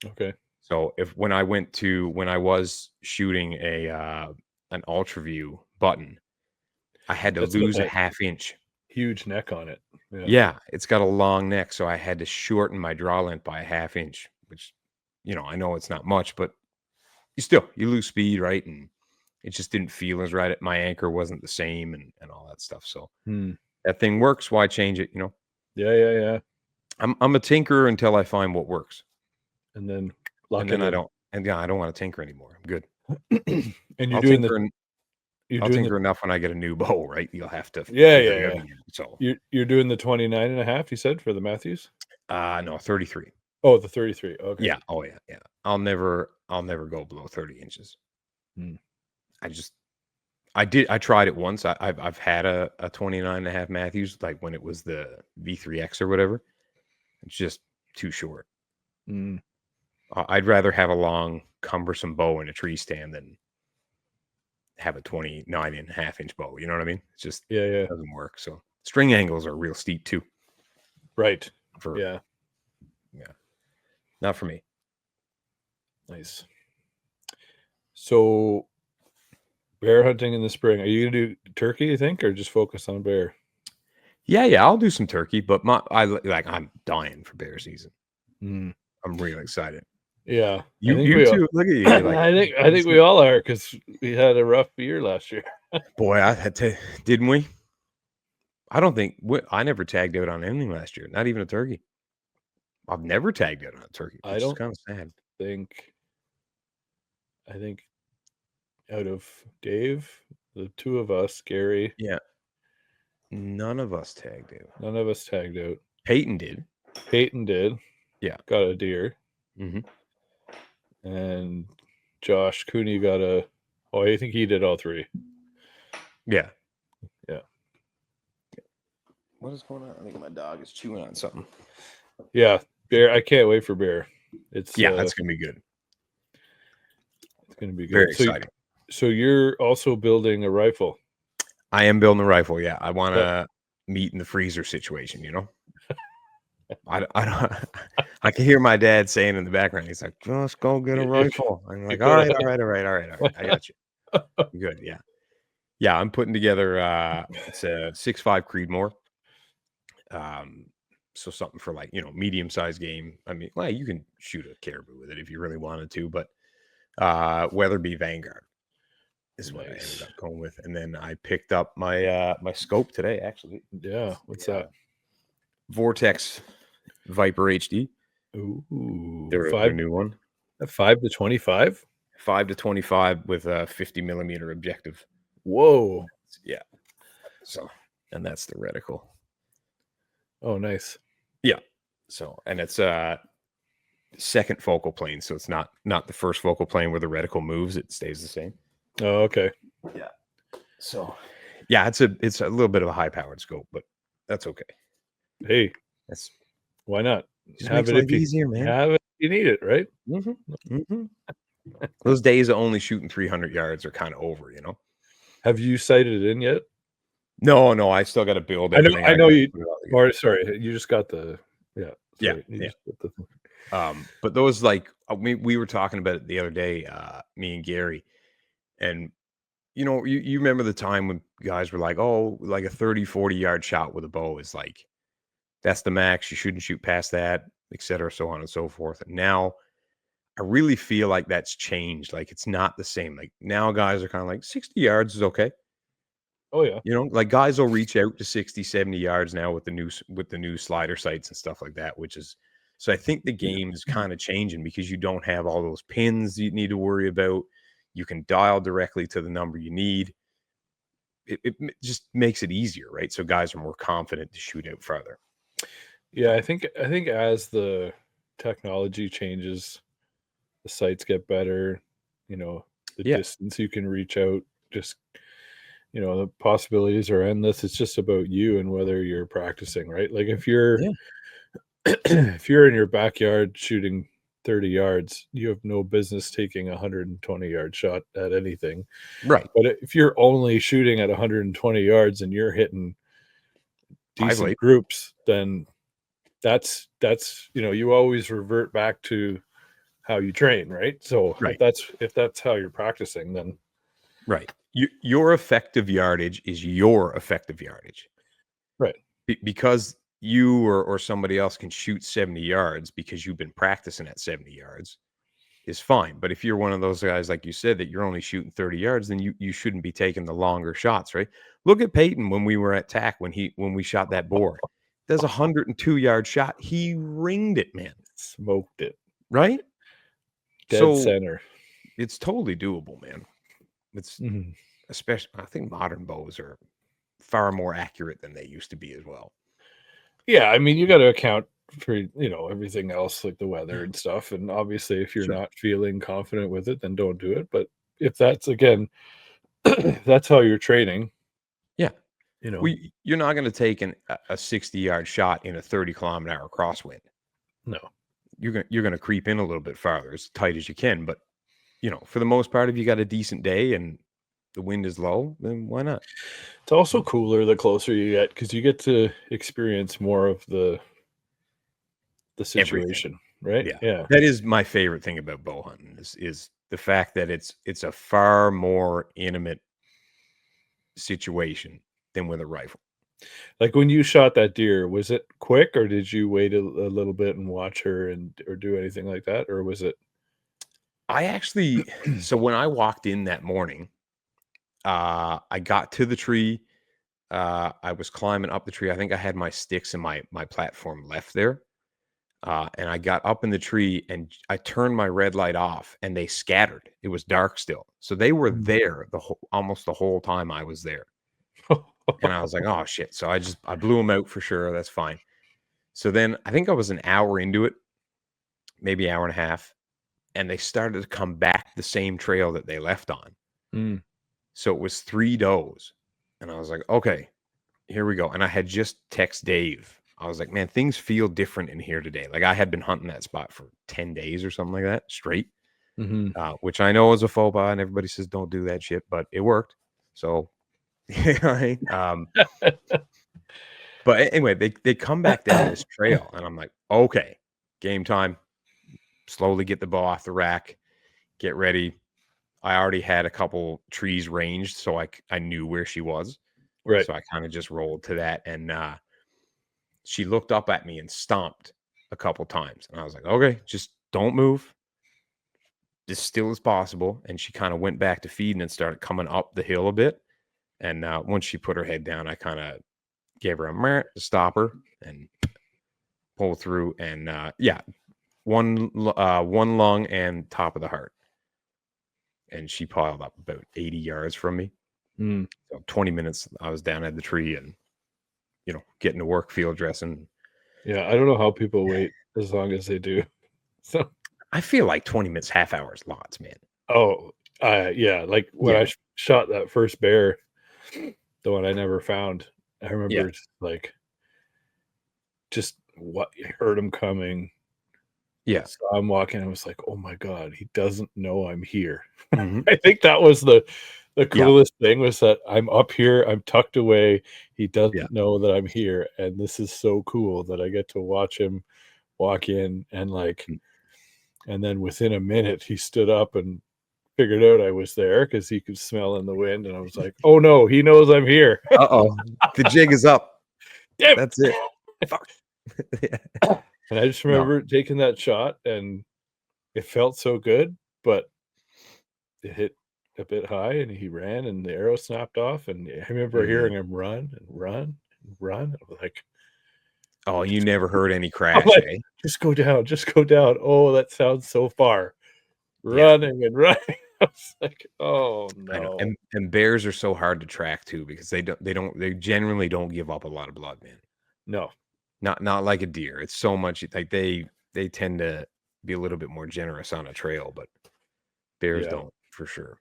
Okay.
So when I was shooting an ultra view button, I had to lose a half inch.
Huge neck on it.
Yeah, it's got a long neck, so I had to shorten my draw length by a half inch, which, I know it's not much, but you lose speed, right? And it just didn't feel as right. My anchor wasn't the same and all that stuff. So that thing works. Why change it?
Yeah.
I'm a tinkerer until I find what works.
And then
I don't want to tinker anymore. I'm good.
And
I'll tinker enough when I get a new bow, right? You'll have to.
Yeah.
So
you're doing the 29.5, you said, for the Matthews?
No, 33.
Oh, the 33. Okay.
Yeah. Oh yeah. Yeah. I'll never go below 30 inches. I tried it once. I've had a 29.5 Matthews, like when it was the V3X or whatever. It's just too short. I'd rather have a long, cumbersome bow in a tree stand than have a 29.5 inch bow. You know what I mean? It's just it doesn't work. So string angles are real steep too.
Right.
Yeah. Not for me.
Nice. So bear hunting in the spring. Are you gonna do turkey, you think, or just focus on bear?
Yeah, I'll do some turkey, but I'm dying for bear season. I'm really excited.
Yeah,
you too. Look at you.
I think we all are, because we had a rough year last year.
Boy, I had to, didn't we? I don't think I never tagged out on anything last year. Not even a turkey. I've never tagged out on a turkey. Which is kind of sad.
I think out of Dave, the two of us, Gary.
Yeah. None of us tagged out. Peyton did.
Yeah. Got a deer. And Josh Cooney got I think he did all three.
Yeah. What is going on? I think my dog is chewing on something.
Yeah. Bear. I can't wait for bear.
That's going to be good.
It's going to be good.
Very exciting.
So you're also building a rifle.
I am building a rifle. Yeah. I want a meat in the freezer situation, I don't. I can hear my dad saying in the background. He's like, "Just go get a rifle." I'm like, "All right. I got you. Good, yeah, yeah." I'm putting together. It's a 6.5 Creedmoor. So something for like medium sized game. I mean, well, you can shoot a caribou with it if you really wanted to, but Weatherby Vanguard is what I ended up going with, and then I picked up my scope today. Actually,
Yeah, what's that?
Vortex Viper HD.
Ooh,
Their new one.
5 to 25.
5 to 25 with a 50mm objective.
Whoa.
Yeah. So, and that's the reticle.
Oh, nice.
Yeah. So, and it's second focal plane, so it's not the first focal plane where the reticle moves; it stays the same.
Oh, okay.
Yeah. So, yeah, it's a little bit of a high-powered scope, but that's okay.
Hey,
that's
why not?
Just have it easier, man.
Have it, you need it, right?
Those days of only shooting 300 yards are kind of over,
Have you sighted it in yet?
No, I still got to build everything.
I know you. Or sorry, you just got the
But those, like, we were talking about it the other day, me and Gary, and you remember the time when guys were like, oh, like a 30-40 yard shot with a bow is like, that's the max, you shouldn't shoot past that, etc., so on and so forth. And now I really feel like that's changed. Like, it's not the same. Like, now guys are kind of like 60 yards is okay.
Oh yeah.
Like, guys will reach out to 60, 70 yards now with the new slider sights and stuff like that, which is, so I think the game is kind of changing because you don't have all those pins you need to worry about. You can dial directly to the number you need. It just makes it easier, right? So guys are more confident to shoot out farther.
Yeah, I think as the technology changes, the sights get better, the distance you can reach out, just the possibilities are endless. It's just about you and whether you're practicing, right? Like if you're if you're in your backyard shooting 30 yards, you have no business taking a 120 yard shot at anything.
Right.
But if you're only shooting at 120 yards and you're hitting decent groups, then that's you always revert back to how you train, right? So if that's how you're practicing, then
right. Your effective yardage is your effective yardage,
right?
Because you or somebody else can shoot 70 yards because you've been practicing at 70 yards is fine. But if you're one of those guys, like you said, that you're only shooting 30 yards, then you shouldn't be taking the longer shots, right? Look at Peyton when we were at TAC when we shot that boar. There's a 102-yard shot. He ringed it, man.
Smoked it.
Right?
Dead center.
It's totally doable, man. It's especially, I think modern bows are far more accurate than they used to be as well.
Yeah, I mean, you got to account for everything else, like the weather and stuff. And obviously, if you're not feeling confident with it, then don't do it. But if that's, again, that's how you're training.
Yeah. You're not going to take a 60-yard shot in a 30-kilometer-hour crosswind.
No.
You're going to creep in a little bit farther, as tight as you can. But, for the most part, if you got a decent day and the wind is low, then why not?
It's also cooler the closer you get because you get to experience more of the situation, right? Yeah.
That is my favorite thing about bow hunting is the fact that it's a far more intimate situation than with a rifle.
Like when you shot that deer, was it quick or did you wait a little bit and watch her or do anything like that? Or was it?
I actually, so when I walked in that morning, I got to the tree. I was climbing up the tree. I think I had my sticks and my platform left there. And I got up in the tree and I turned my red light off and they scattered. It was dark still. So they were there almost the whole time I was there. And I was like, oh shit. So I blew them out for sure. That's fine. So then I think I was an hour into it, maybe hour and a half. And they started to come back the same trail that they left on. So it was 3 does. And I was like, okay, here we go. And I had just texted Dave. I was like, man, things feel different in here today. Like I had been hunting that spot for 10 days or something like that straight, which I know is a faux pas and everybody says don't do that shit, but it worked. So, But anyway, they come back down this trail, and I'm like, okay, game time. Slowly get the bow off the rack, get ready. I already had a couple trees ranged, so I knew where she was.
Right.
So I kind of just rolled to that, and she looked up at me and stomped a couple times, and I was like, okay, just don't move, as still as possible. And she kind of went back to feeding and started coming up the hill a bit. And once she put her head down, I kind of gave her a meh to stop her and pull through. And yeah, one lung and top of the heart. And she piled up about 80 yards from me.
Mm.
So 20 minutes, I was down at the tree and, getting to work field dressing.
Yeah, I don't know how people wait as long as they do. So
I feel like 20 minutes, half hour is lots, man.
oh, yeah, like when I shot that first bear, the one I never found, I remember just what I heard him coming.
Yeah.
So I'm walking, I was like, oh my God, he doesn't know I'm here.
Mhm.
I think that was the coolest thing, was that I'm up here, I'm tucked away. He doesn't know that I'm here. And this is so cool that I get to watch him walk in and and then within a minute he stood up and figured out I was there because he could smell in the wind. And I was like, oh no, he knows I'm here.
Uh-oh. The jig is up.
Damn.
That's it. Fuck.
And I just remember taking that shot, and it felt so good, but it hit a bit high, and he ran, and the arrow snapped off. And I remember hearing him run and run and run. I was like,
oh, you never heard any crash,
like,
eh?
Just go down, just go down. Oh, that sounds so far. Running and running. I was like, oh no.
I know. And bears are so hard to track too, because they generally don't give up a lot of blood, man.
No.
Not like a deer. It's so much like they tend to be a little bit more generous on a trail, but bears don't, for sure.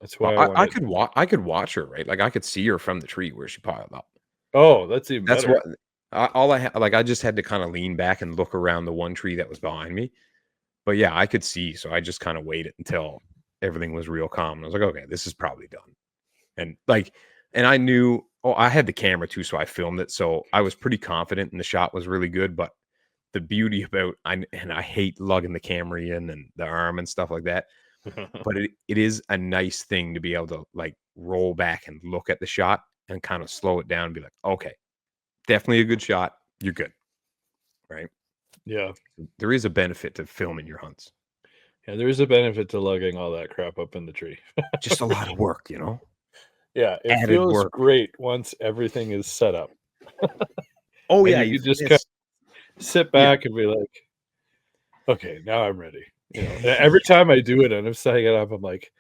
That's why
I could watch her, right? Like I could see her from the tree where she piled up.
Oh, that's even better.
That's what all I had. Like I just had to kind of lean back and look around the one tree that was behind me. But yeah, I could see, so I just kind of waited until everything was real calm. And I was like, okay, this is probably done. And I knew, I had the camera too, so I filmed it. So I was pretty confident, and the shot was really good. But the beauty about, I hate lugging the camera in and the arm and stuff like that. But it is a nice thing to be able to like roll back and look at the shot and kind of slow it down and be like, okay, definitely a good shot. You're good. Right.
Yeah.
There is a benefit to filming your hunts.
Yeah, there is a benefit to lugging all that crap up in the tree.
Just a lot of work,
Yeah, it
Added
feels
work.
great once everything is set up.
Oh yeah,
you just kind of sit back and be like, okay, now I'm ready. Every time I do it and I'm setting it up, I'm like,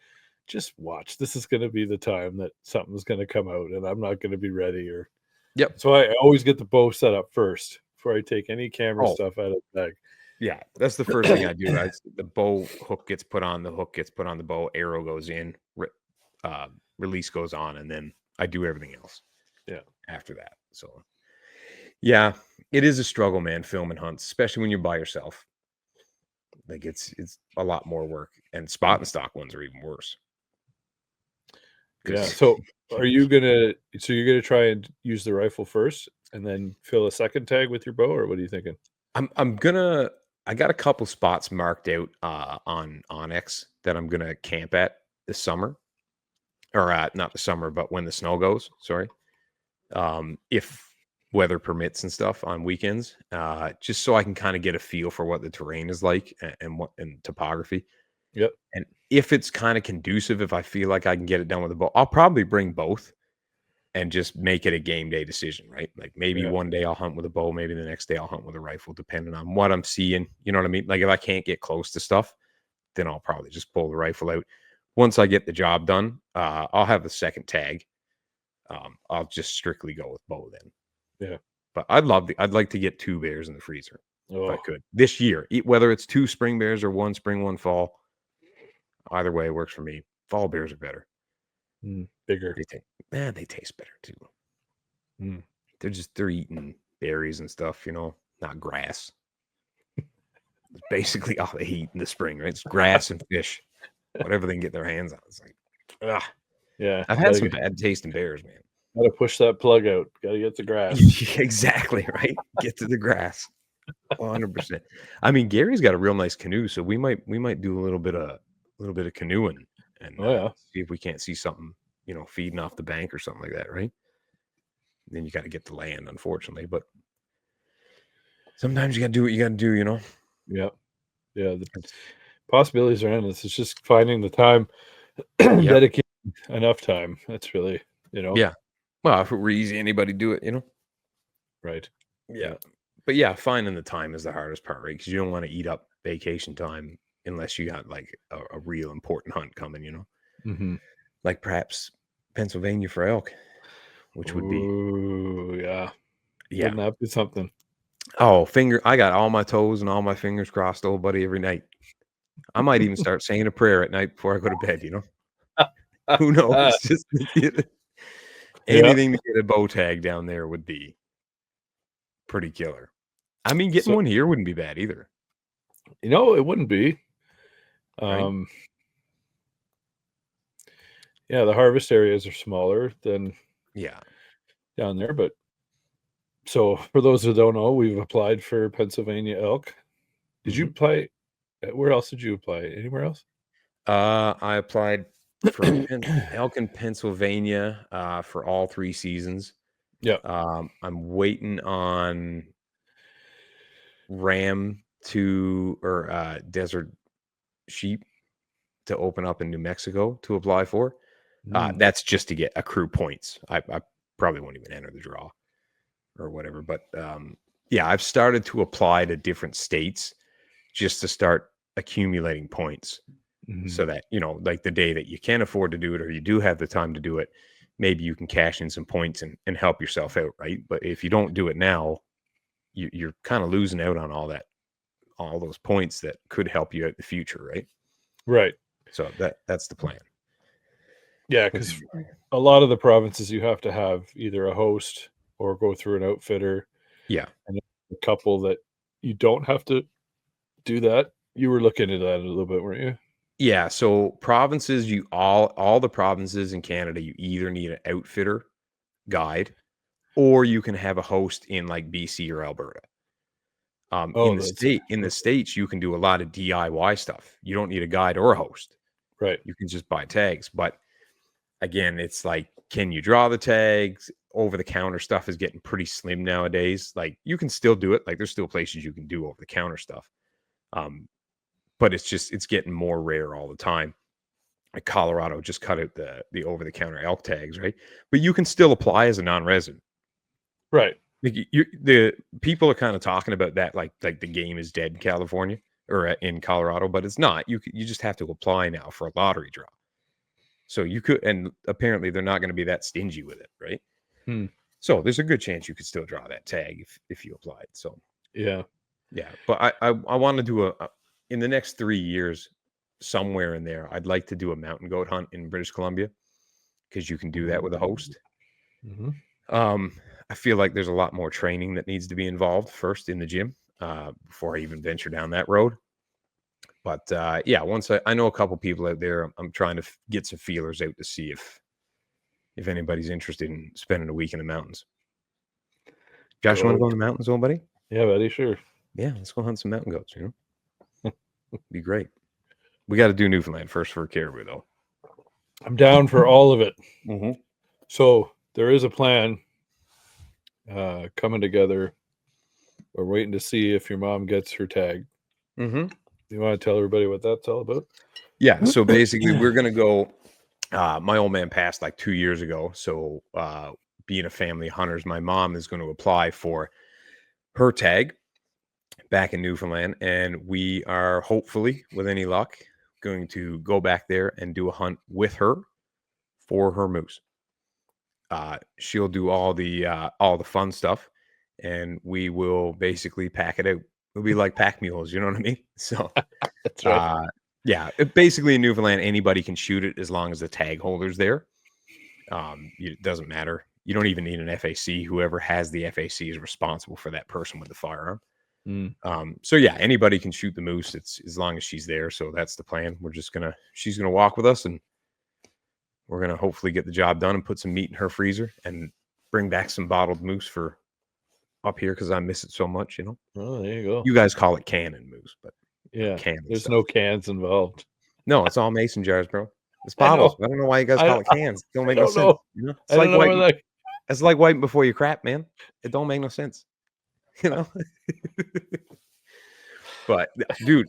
just watch. This is going to be the time that something's going to come out, and I'm not going to be ready. So I always get the bow set up first before I take any camera stuff out of the bag.
Yeah, that's the first thing I do. Right? The bow hook gets put on, the hook gets put on the bow, arrow goes in, release goes on, and then I do everything else.
Yeah,
after that. So yeah, it is a struggle, man, filming hunts, especially when you're by yourself. Like it's a lot more work, and spot and stock ones are even worse.
Yeah. So you're gonna try and use the rifle first and then fill a second tag with your bow, or what are you thinking?
I got a couple spots marked out on Onyx that I'm gonna camp at this summer. Or not the summer, but when the snow goes, sorry. If weather permits and stuff on weekends, just so I can kind of get a feel for what the terrain is like and topography.
Yep.
And if it's kind of conducive, if I feel like I can get it done with a bow, I'll probably bring both and just make it a game day decision, right? Like maybe one day I'll hunt with a bow, maybe the next day I'll hunt with a rifle, depending on what I'm seeing. You know what I mean? Like if I can't get close to stuff, then I'll probably just pull the rifle out. Once I get the job done, I'll have the second tag. I'll just strictly go with bow then.
Yeah.
But I'd like to get 2 bears in the freezer if I could this year. Whether it's 2 spring bears or 1 spring, 1 fall, either way works for me. Fall bears are better,
bigger.
They taste better too. They're eating berries and stuff, not grass. It's basically all they eat in the spring, right? It's grass and fish, whatever they can get their hands on. It's like,
yeah.
I've had some bad tasting bears, man.
Gotta push that plug out. Gotta get the grass.
Exactly, right? Get to the grass. 100%. I mean, Gary's got a real nice canoe, so we might do a little bit of canoeing and
Oh yeah.
see if we can't see something, feeding off the bank or something like that, right? Then you got to get the land, unfortunately, but sometimes you got to do what you got to do,
Yeah. Yeah. The possibilities are endless. It's just finding the time, dedicating enough time. That's really,
Yeah. Well, if it were easy, anybody do it,
Right.
Yeah. But yeah, finding the time is the hardest part, right? Because you don't want to eat up vacation time unless you got like a real important hunt coming,
Mm-hmm.
like perhaps Pennsylvania for elk, which would be,
Ooh, yeah.
yeah.
Wouldn't that be something?
Oh, I got all my toes and all my fingers crossed, old buddy, every night. I might even start saying a prayer at night before I go to bed, Who knows? Just anything to get a bow tag down there would be pretty killer. I mean, getting one here wouldn't be bad either.
It wouldn't be.
Right?
Yeah, the harvest areas are smaller than down there, but so for those who don't know, we've applied for Pennsylvania elk. Did you apply? Where else did you apply? Anywhere else?
I applied for elk in Pennsylvania for all 3 seasons.
Yeah.
I'm waiting on ram or desert sheep to open up in New Mexico to apply for. That's just to get accrue points. I probably won't even enter the draw or whatever. But yeah, I've started to apply to different states just to start accumulating points. So that, like the day that you can afford to do it or you do have the time to do it, maybe you can cash in some points and help yourself out, right? But if you don't do it now, you're kind of losing out on all those points that could help you out in the future, right?
Right.
So that's the plan.
Yeah, because a lot of the provinces you have to have either a host or go through an outfitter.
Yeah.
And a couple that you don't have to do that. You were looking at that a little bit, weren't you?
Yeah. So provinces, all the provinces in Canada, you either need an outfitter guide or you can have a host in like BC or Alberta. In the States, you can do a lot of DIY stuff. You don't need a guide or a host.
Right.
You can just buy tags. But again, it's like, can you draw the tags? Over the counter stuff is getting pretty slim nowadays. Like you can still do it. Like there's still places you can do over the counter stuff. But it's getting more rare all the time. Like Colorado just cut out the over the counter elk tags, right? But you can still apply as a non-resident.
Right.
Like the people are kind of talking about that, like the game is dead in California or in Colorado, but it's not. You just have to apply now for a lottery draw. So you could, and apparently they're not going to be that stingy with it, right? So there's a good chance you could still draw that tag if you applied. So yeah. But I want to do in the next 3 years, somewhere in there, I'd like to do a mountain goat hunt in British Columbia because you can do that with a host. I feel like there's a lot more training that needs to be involved first in the gym before I even venture down that road. But yeah, once I know a couple people out there, I'm trying to get some feelers out to see if anybody's interested in spending a week in the mountains. Josh, you want to go in the mountains, old buddy?
Yeah, buddy, sure.
Yeah, let's go hunt some mountain goats, Be great. We got to do Newfoundland first for caribou, though.
I'm down for all of it. So there is a plan coming together. We're waiting to see if your mom gets her tag. You want to tell everybody what that's all about?
Yeah. So basically, we're going to go. My old man passed like 2 years ago. So being a family of hunters, my mom is going to apply for her tag back in Newfoundland. And we are hopefully, with any luck, going to go back there and do a hunt with her for her moose. She'll do all the fun stuff, and we will basically pack it out. It'll be like pack mules, you know what I mean? So
that's right.
Yeah, basically in Newfoundland, anybody can shoot it as long as the tag holder's there. It doesn't matter. You don't even need an FAC. Whoever has the FAC is responsible for that person with the firearm. So yeah, anybody can shoot the moose. It's as long as she's there. So that's the plan. She's gonna walk with us and we're going to hopefully get the job done and put some meat in her freezer and bring back some bottled moose for up here because I miss it so much, you know.
Oh, there you go.
You guys call it cannon moose, but
Yeah,
cannon
there's
stuff.
no cans involved.
No, it's all mason jars, bro. It's
I know.
bottles. I don't know why you guys call it cans. It don't make no sense. You know? It's
I
like
don't know where that.
it's like wiping before you crap, man. It don't make no sense. You know? But dude,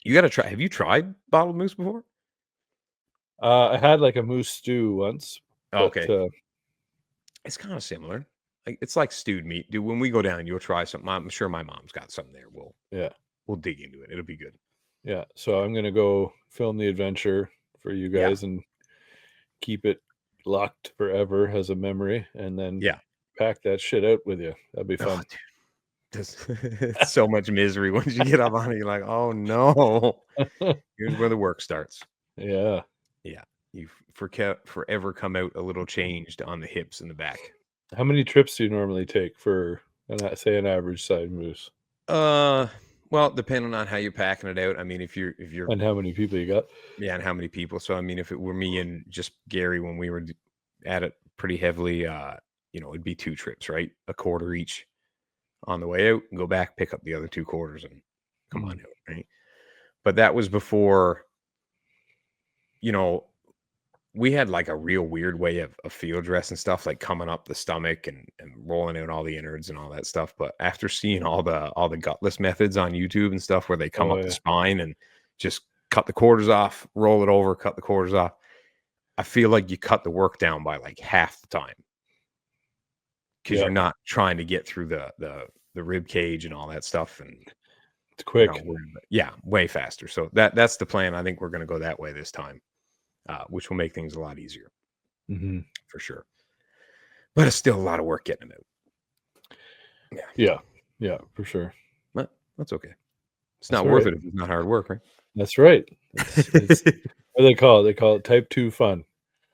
you gotta try. Have you tried bottled moose before?
I had like a moose stew once.
Okay.
But,
it's kind of similar. Like it's like stewed meat. Dude, when we go down, you'll try something. I'm sure my mom's got something there. We'll dig into it. It'll be good.
Yeah. So I'm gonna go film the adventure for you guys and keep it locked forever as a memory, and then pack that shit out with you. That'd be fun.
It's so much misery once you get up on it. You're like, oh no. Here's where the work starts.
Yeah.
You forever come out a little changed on the hips and the back.
How many trips do you normally take for, say, an average size moose?
Well, depending on how you're packing it out. I mean, if you're
and how many people you got?
Yeah, and how many people. So I mean, if it were me and just Gary when we were at it pretty heavily, it'd be 2 trips, right? A quarter each on the way out, go back, pick up the other 2 quarters, and come on out, right? But that was before, we had like a real weird way of field dress and stuff, like coming up the stomach and rolling out all the innards and all that stuff. But after seeing all the gutless methods on YouTube and stuff where they come up the spine and just cut the quarters off, roll it over, cut the quarters off, I feel like you cut the work down by like half the time because you're not trying to get through the rib cage and all that stuff. And
it's quick.
Way faster. So that's the plan. I think we're going to go that way this time. Which will make things a lot easier, for sure. But it's still a lot of work getting them out.
Yeah, for sure.
But that's okay. It's not worth it if it's not hard work, right?
That's right. It's what do they call it? They call it type 2 fun.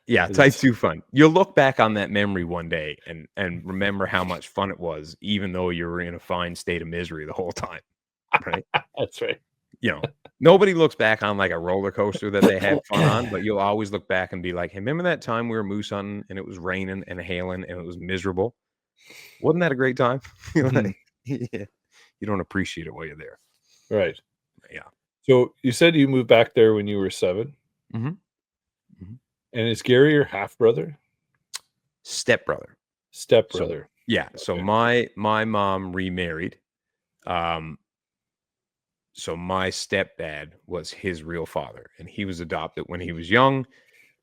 Yeah, type 2 fun. You'll look back on that memory one day and remember how much fun it was, even though you were in a fine state of misery the whole time. Right?
That's right.
Nobody looks back on like a roller coaster that they had fun on, but you'll always look back and be like, hey, remember that time we were moose hunting and it was raining and hailing and it was miserable? Wasn't that a great time? You don't appreciate it while you're there.
Right.
Yeah.
So you said you moved back there when you were 7. And is Gary your half brother?
Stepbrother.
Stepbrother.
Yeah. Okay. So my mom remarried. So my stepdad was his real father, and he was adopted when he was young.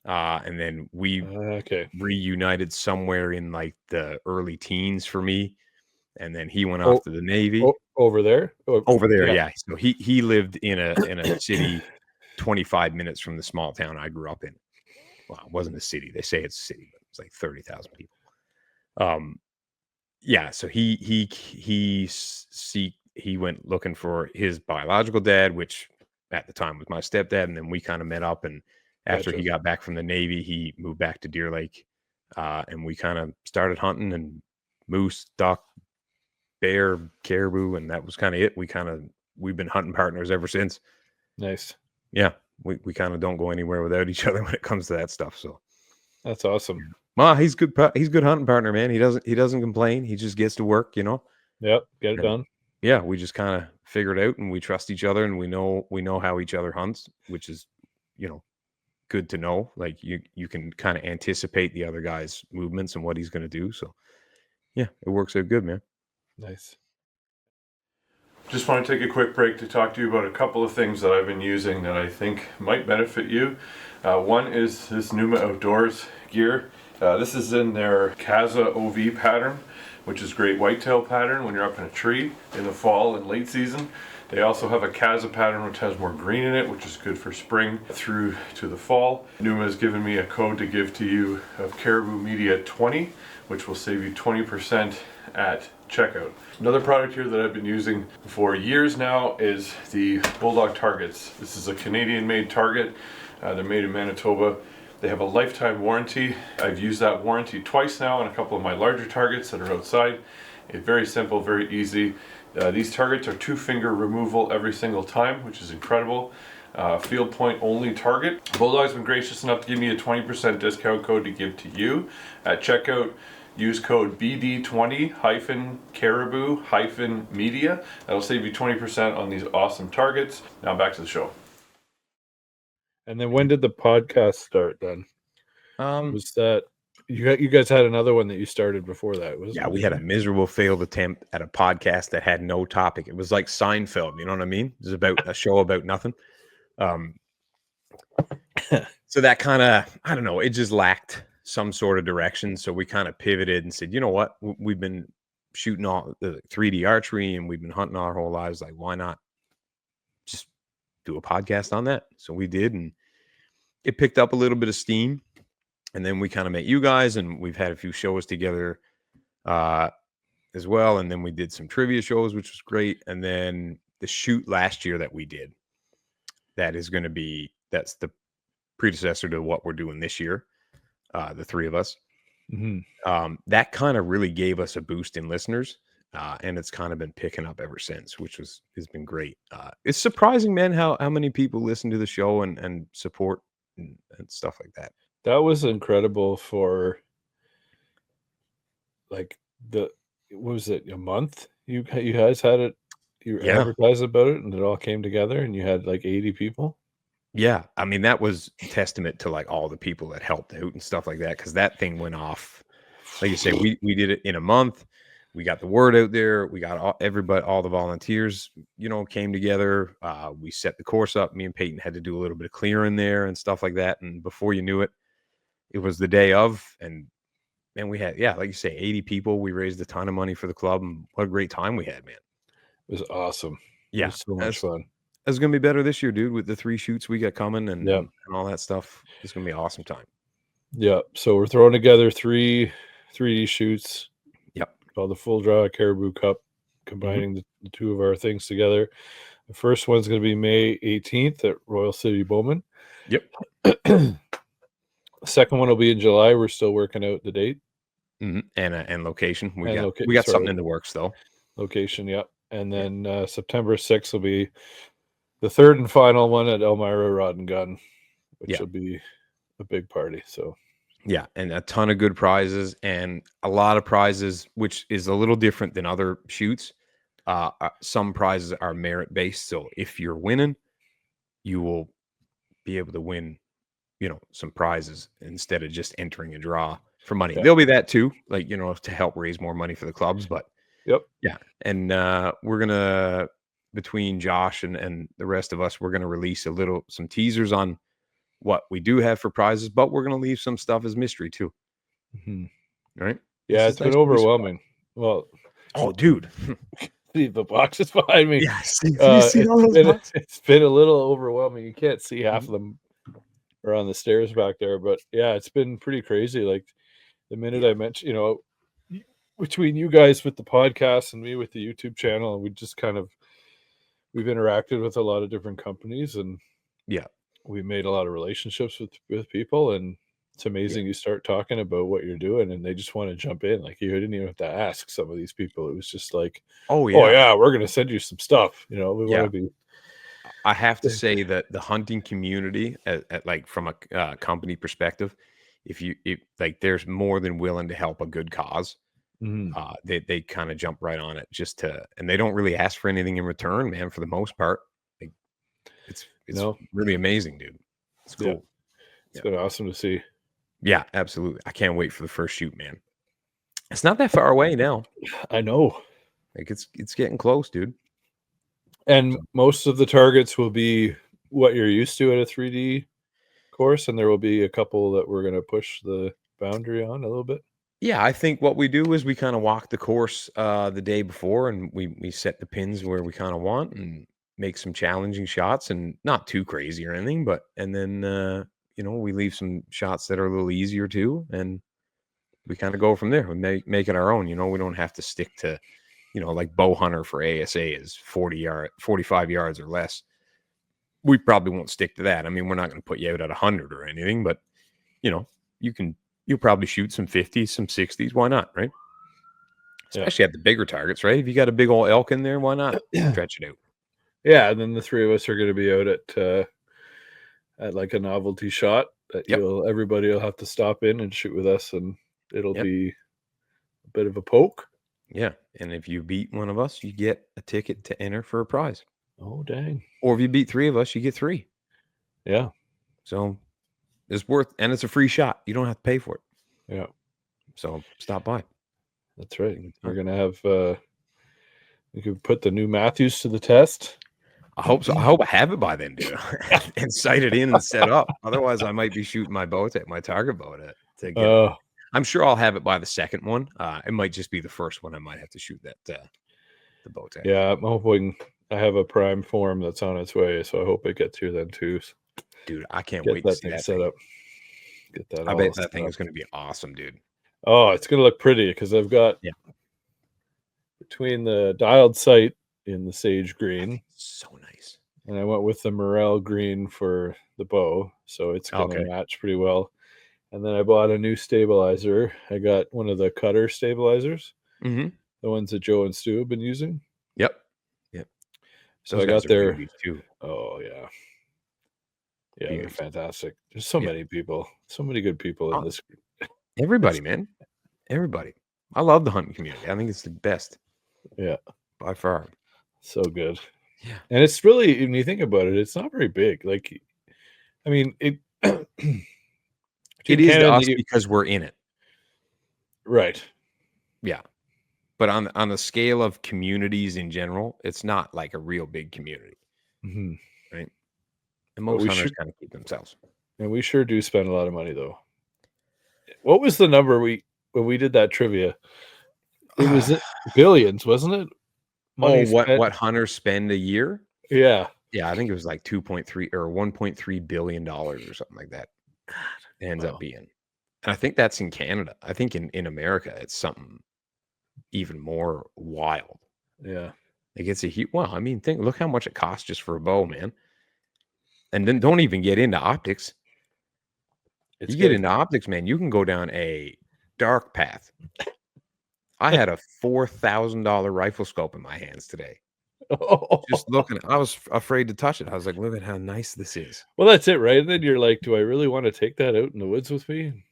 And then we reunited somewhere in like the early teens for me. And then he went off to the Navy.
Over there?
Over there, yeah. So he lived in a city 25 minutes from the small town I grew up in. Well, it wasn't a city. They say it's a city, but it's like 30,000 people. So he went looking for his biological dad, which at the time was my stepdad. And then we kind of met up. And after he got back from the Navy, he moved back to Deer Lake. And we kind of started hunting and moose, duck, bear, caribou. And that was kind of it. We've been hunting partners ever since.
Nice.
Yeah. We kind of don't go anywhere without each other when it comes to that stuff. So
that's awesome.
Well, he's good. He's a good hunting partner, man. He doesn't complain. He just gets to work,
Yep. Get it done.
Yeah, we just kind of figure it out and we trust each other and we know how each other hunts, which is, good to know. Like you can kind of anticipate the other guy's movements and what he's going to do. So yeah, it works out good, man.
Nice. Just want to take a quick break to talk to you about a couple of things that I've been using that I think might benefit you. One is this Numa Outdoors gear. This is in their Kaza OV pattern, which is great whitetail pattern when you're up in a tree in the fall and late season. They also have a Kaza pattern which has more green in it, which is good for spring through to the fall. Numa has given me a code to give to you of Caribou Media 20, which will save you 20% at checkout. Another product here that I've been using for years now is the Bulldog targets. This is a Canadian made target. They're made in Manitoba. They have a lifetime warranty. I've used that warranty twice now on a couple of my larger targets that are outside. It's very simple, very easy. These targets are 2-finger removal every single time, which is incredible. field point only target. Bulldog's been gracious enough to give me a 20% discount code to give to you. At checkout, use code BD20-caribou-media. That'll save you 20% on these awesome targets. Now back to the show. And then when did the podcast start then? Was that you guys had another one that you started before that?
Yeah, we had a miserable failed attempt at a podcast that had no topic. It was like Seinfeld, you know what I mean? It was about a show about nothing. So that kind of, I don't know, it just lacked some sort of direction. So we kind of pivoted and said, you know what? We've been shooting all the 3D archery and we've been hunting our whole lives. Like, why not just do a podcast on that? So we did, and it picked up a little bit of steam. And then we kind of met you guys, and we've had a few shows together as well. And then we did some trivia shows, which was great. And then the shoot last year that we did, that's the predecessor to what we're doing this year, the three of us. Mm-hmm. That kind of really gave us a boost in listeners, and it's kind of been picking up ever since, which has been great. It's surprising, man, how many people listen to the show and support and stuff like that.
That was incredible for like what was it, a month? You guys had it, you advertised about it, and it all came together, and you had like 80 people.
Yeah, I mean, that was testament to like all the people that helped out and stuff like that, because that thing went off. Like you say, we did it in a month. We got the word out there. We got all the volunteers, came together. We set the course up. Me and Peyton had to do a little bit of clearing there and stuff like that. And before you knew it, it was the day of, and we had, like you say, 80 people. We raised a ton of money for the club, and what a great time we had, man.
It was awesome.
Yeah,
it was so much fun.
It's going to be better this year, dude, with the 3 shoots we got coming and all that stuff. It's going to be an awesome time.
Yeah, so we're throwing together 3 3D shoots.
Yep.
Called the Full Draw Caribou Cup, combining the two of our things together. The first one's going to be May 18th at Royal City Bowman.
Yep.
The second one will be in July. We're still working out the date.
Mm-hmm. And location. We got something in the works, though.
Location, yep. And then September 6th will be the third and final one at Elmira Rod and Gun, which will be a big party. So,
yeah, and a ton of good prizes and a lot of prizes, which is a little different than other shoots. Some prizes are merit based, so if you're winning, you will be able to win, some prizes instead of just entering a draw for money. There'll be that too, like to help raise more money for the clubs. But and we're gonna, between Josh and the rest of us, we're gonna release some teasers on what we do have for prizes, but we're gonna leave some stuff as mystery too.
Mm-hmm.
Right?
Yeah, it's been overwhelming. Well,
dude.
See the boxes behind me.
Yeah, it's
been a little overwhelming. You can't see half of them around the stairs back there, but yeah, it's been pretty crazy. Like the minute I mentioned, between you guys with the podcast and me with the YouTube channel, and we just we've interacted with a lot of different companies, and we made a lot of relationships with people, and it's amazing. You start talking about what you're doing and they just want to jump in. Like you didn't even have to ask some of these people. It was just like, we're going to send you some stuff. We want to be.
I have to say that the hunting community at like from a company perspective, if there's more than willing to help a good cause. Mm-hmm. They kind of jump right on it and they don't really ask for anything in return, man, for the most part. Like it's really amazing, dude. It's cool.
Yeah. It's been awesome to see.
Yeah, absolutely. I can't wait for the first shoot, man. It's not that far away now.
I know.
Like it's getting close, dude.
And most of the targets will be what you're used to at a 3D course, and there will be a couple that we're going to push the boundary on a little bit.
Yeah, I think what we do is we kind of walk the course the day before, and we set the pins where we kind of want and make some challenging shots, and not too crazy or anything, and then we leave some shots that are a little easier too, and we kind of go from there. We make it our own. We don't have to stick to, like bowhunter for ASA is 45 yards or less. We probably won't stick to that. I mean, we're not going to put you out at 100 or anything, but you'll probably shoot some 50s, some 60s. Why not, right? Especially at the bigger targets, right? If you got a big old elk in there, why not stretch it out?
Yeah, and then the three of us are going to be out at at like a novelty shot that everybody will have to stop in and shoot with us, and it'll be a bit of a poke.
Yeah, and if you beat one of us, you get a ticket to enter for a prize.
Oh, dang.
Or if you beat 3 of us, you get 3.
Yeah.
So it's worth, and it's a free shot. You don't have to pay for it.
Yeah.
So stop by.
That's right. We're going to have, we could put the new Matthews to the test.
I hope so. I hope I have it by then, dude. And sight it in and set up. Otherwise, I might be shooting my target bow to get it. I'm sure I'll have it by the second one. It might just be the first one. I might have to shoot that the bow tag.
Yeah, I'm hoping. I have a prime form that's on its way, so I hope it gets here then too.
Dude, I can't wait to see that
set up. Get that.
I bet that thing is going to be awesome, dude.
Oh, it's going to look pretty because I've got between the dialed sight in the sage green,
so nice,
and I went with the morel green for the bow, so it's going to match pretty well. And then I bought a new stabilizer. I got one of the cutter stabilizers, the ones that Joe and Stu have been using.
Yep.
So I got their too. Oh yeah, they're fantastic. There's so many people, so many good people in this.
Everybody, man, everybody. I love the hunting community. I think it's the best.
Yeah,
by far.
So good.
Yeah,
and it's really, when you think about it, it's not very big. Like, I mean, it.
It is to us because we're in it,
right?
Yeah, but on the scale of communities in general, it's not like a real big community, right? And most hunters kind of keep themselves.
And we sure do spend a lot of money, though. What was the number when we did that trivia? It was billions, wasn't it?
Money what hunters spend a year?
Yeah,
I think it was like 2.3 or 1.3 billion dollars or something like that. It ends up being, and I think that's in Canada. I think in America it's something even more wild.
Yeah,
it gets a huge. Well, I mean, look how much it costs just for a bow, man. And then don't even get into optics. You get into optics, man, you can go down a dark path. I had a $4,000 rifle scope in my hands today. Just looking, I was afraid to touch it. I was like, look at how nice this is.
Well, that's it, right? And then you're like, do I really want to take that out in the woods with me?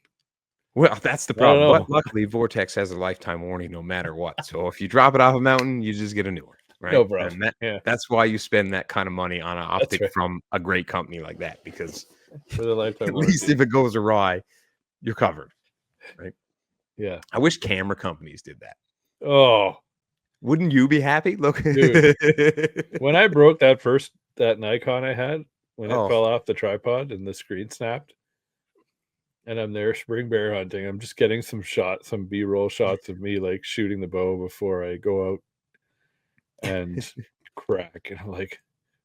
Well, that's the problem. But luckily, Vortex has a lifetime warranty no matter what. So if you drop it off a mountain, you just get a new one, right?
No problem.
And that's why you spend that kind of money on an optic from a great company like that, because
for the lifetime
at least if it goes awry, you're covered, right?
Yeah.
I wish camera companies did that.
Oh,
wouldn't you be happy? Look,
dude, when I broke that Nikon I had, when it fell off the tripod and the screen snapped, and I'm there spring bear hunting, I'm just getting some B-roll shots of me like shooting the bow before I go out and crack. And I'm like,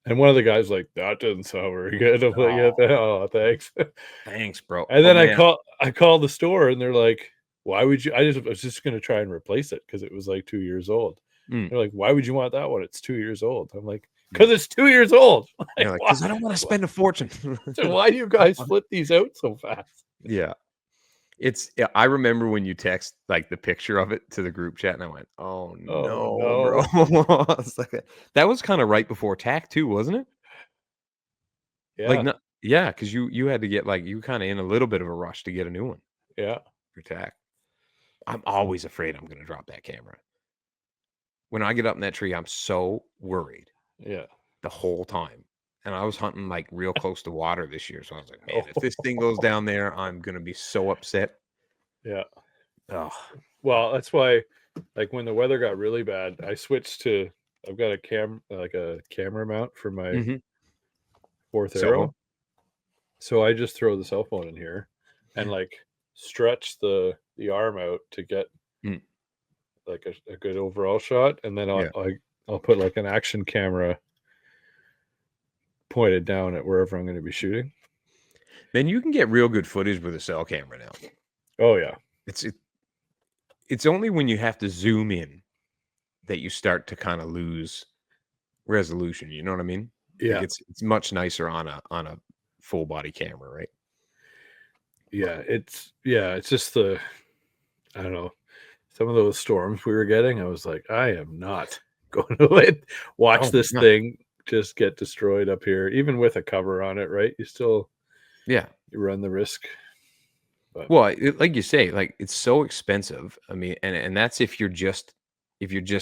and one of the guys like, that doesn't sound very good. I'm like, oh, thanks.
Thanks, bro.
And then I call the store and they're like, why would you? I was just going to try and replace it because it was like 2 years old. They're like, why would you want that one? It's 2 years old. I'm like, because it's 2 years old.
Because I don't want to spend a fortune.
So why do you guys flip these out so fast?
Yeah. I remember when you text like the picture of it to the group chat, and I went, "Oh no, bro!" I was like, that was kind of right before TAC too, wasn't it?
Yeah,
because you had to get you kind of in a little bit of a rush to get a new one.
Yeah,
for TAC. I'm always afraid I'm going to drop that camera. When I get up in that tree, I'm so worried.
Yeah,
the whole time. And I was hunting like real close to water this year. So I was like, man, if this thing goes down there, I'm going to be so upset.
Yeah.
Oh,
well, that's why, like when the weather got really bad, I switched to, I've got a camera mount for my fourth arrow. So I just throw the cell phone in here and like stretch the arm out to get like a good overall shot. And then I'll put like an action camera pointed down at wherever I'm going to be shooting.
Man, you can get real good footage with a cell camera now.
Oh yeah.
It's only when you have to zoom in that you start to kind of lose resolution. You know what I mean?
Yeah.
Like it's much nicer on a full body camera, right?
Yeah. It's just I don't know. Some of those storms we were getting, I was like, I am not going to watch this thing just get destroyed up here, even with a cover on it, right? You still
Yeah.
you run the risk. But
Well, like you say, like it's so expensive. I mean, and that's if you're just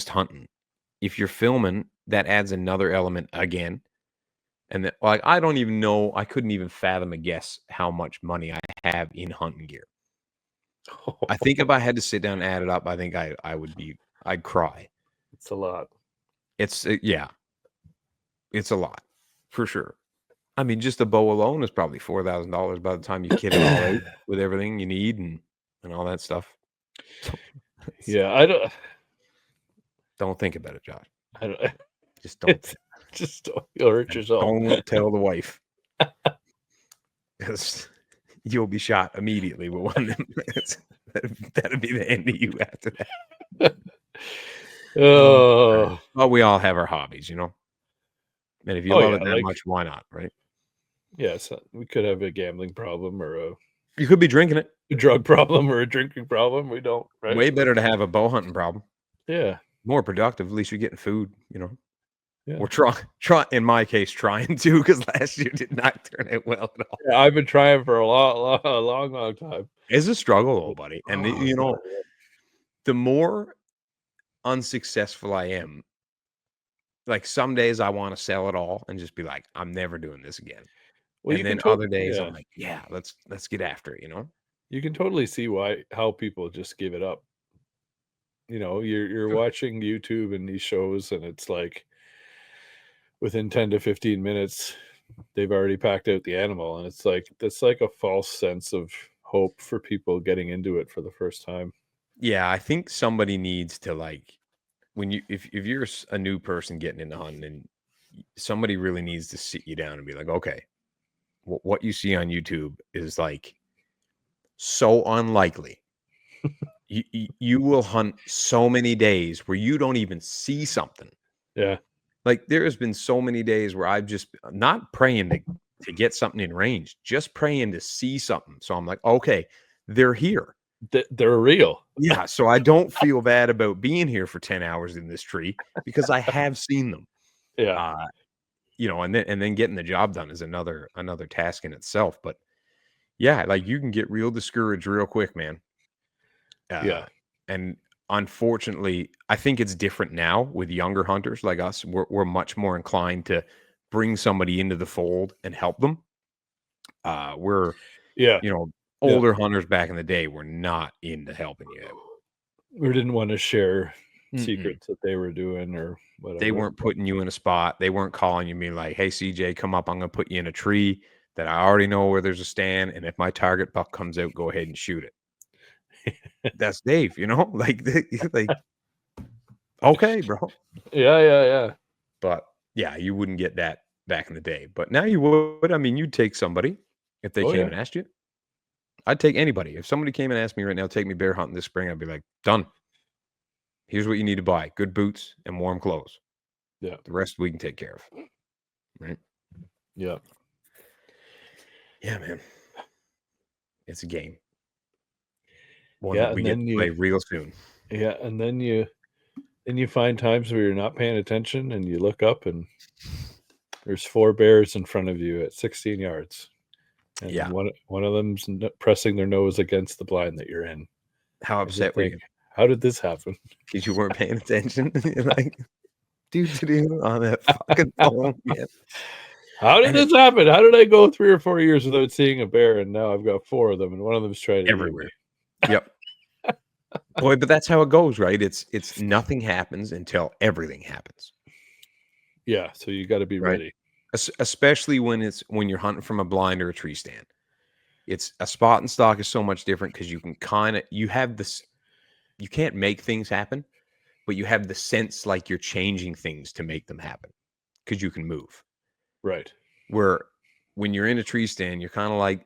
hunting. If you're filming, that adds another element again. And that, like, I don't even know. I couldn't even fathom a guess how much money I have in hunting gear. I think if I had to sit down and add it up, I think I'd cry.
it's a lot.
It's yeah, it's a lot for sure. I mean, just the bow alone is probably $4,000 by the time you kit it all out with everything you need and all that stuff.
Yeah, I
Don't think about it, Josh.
don't.
Just don't.
Just you'll hurt yourself.
Don't tell the wife, because you'll be shot immediately with one of them. That'd be the end of you after that.
Oh,
Well, we all have our hobbies, you know. And if you love it that much, why not, right?
Yeah, so we could have a gambling problem or a
You could be drinking it.
drug problem or a drinking problem. We don't, right?
Way better to have a bow hunting problem.
Yeah.
More productive. At least you're getting food, you know.
Yeah.
We're trying in my case, trying to, because last year did not turn out well at all.
Yeah, I've been trying for a long time.
It's a struggle, though, buddy. And you know, the more unsuccessful I am, like some days I want to sell it all and just be like, I'm never doing this again.
Well,
and then other days I'm like, yeah, let's get after it, you know?
You can totally see how people just give it up. You know, you're watching YouTube and these shows, and it's like within 10 to 15 minutes, they've already packed out the animal, and it's like that's like a false sense of hope for people getting into it for the first time.
Yeah, I think somebody needs to, like, if you're a new person getting into hunting, and somebody really needs to sit you down and be like, okay, what you see on YouTube is like so unlikely. You will hunt so many days where you don't even see something.
Yeah.
Like there has been so many days where I've just not praying to get something in range, just praying to see something. So I'm like, okay, they're here.
They're real.
Yeah. So I don't feel bad about being here for 10 hours in this tree because I have seen them.
Yeah.
You know, and then getting the job done is another task in itself. But yeah, like you can get real discouraged real quick, man.
Yeah.
And unfortunately, I think it's different now with younger hunters like us. We're much more inclined to bring somebody into the fold and help them. You know, older hunters back in the day were not into helping you out.
Or didn't want to share secrets that they were doing or whatever.
They weren't putting you in a spot. They weren't calling you, being like, hey, CJ, come up. I'm going to put you in a tree that I already know where there's a stand. And if my target buck comes out, go ahead and shoot it. That's Dave, you know, like, okay, bro.
Yeah.
But yeah, you wouldn't get that back in the day. But now you would. I mean, you'd take somebody if they came and asked you. I'd take anybody. If somebody came and asked me right now, take me bear hunting this spring, I'd be like, done. Here's what you need to buy: good boots and warm clothes.
Yeah.
The rest we can take care of. Right.
Yeah.
Yeah, man. It's a game. One
Yeah,
that we get to play real soon.
Yeah, and then you find times where you're not paying attention and you look up and there's 4 bears in front of you at 16 yards. And one of them's pressing their nose against the blind that you're in.
How upset were you?
How did this happen?
Because you weren't paying attention. You're like, dude, on that fucking phone, man.
How did this happen? How did I go 3 or 4 years without seeing a bear, and now I've got 4 of them, and one of them's trying to
everywhere. Yep. Boy, but that's how it goes, right? It's nothing happens until everything happens.
Yeah, so you got to be ready.
Especially when you're hunting from a blind or a tree stand. It's a spot and stock is so much different because you have this, you can't make things happen, but you have the sense like you're changing things to make them happen because you can move.
Right.
Where when you're in a tree stand, you're kind of like,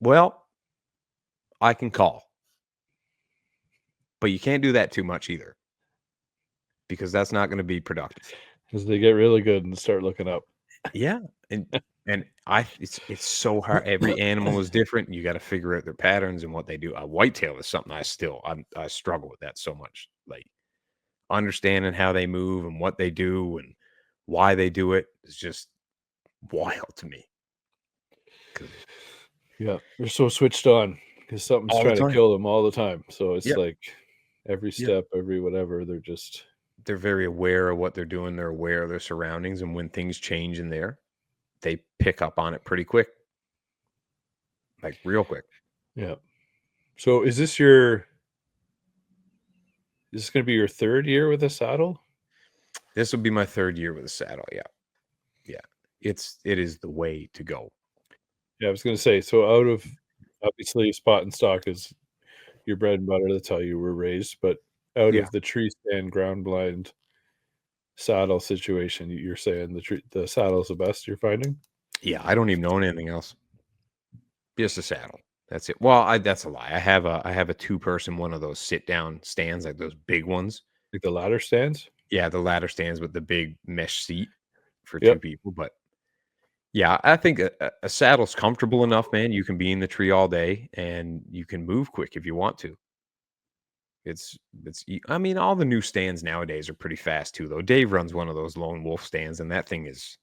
well, I can call. But you can't do that too much either, because that's not going to be productive.
Because they get really good and start looking up.
Yeah, and it's so hard. Every animal is different. You got to figure out their patterns and what they do. A whitetail is something I struggle with that so much. Like understanding how they move and what they do and why they do it is just wild to me.
Yeah, they're so switched on because something's
all the
trying to
time.
kill them all the time. So it's
Yep.
like every
Yep.
step, every whatever, they're just
They're very aware of what they're doing. They're aware of their surroundings, and when things change in there, they pick up on it pretty quick, like real quick.
yeah. So is this going to be your third year with a saddle?
This will be my 3rd year with a saddle. Yeah, yeah. It is the way to go.
Yeah, I was going to say. So out of obviously spot and stock is your bread and butter. That's how you were raised. But out
Yeah,
of the tree stand ground blind saddle situation, you're saying the saddle's the best you're finding?
yeah. I don't even own anything else. Just a saddle. That's it. Well, that's a lie. I have a 2-person one of those sit down stands, like those big ones.
Like the ladder stands?
Yeah, the ladder stands with the big mesh seat for 2
Yep.
people. But yeah, I think a saddle's comfortable enough, man. You can be in the tree all day and you can move quick if you want to. I mean, all the new stands nowadays are pretty fast too, though. Dave runs one of those lone wolf stands, and that thing is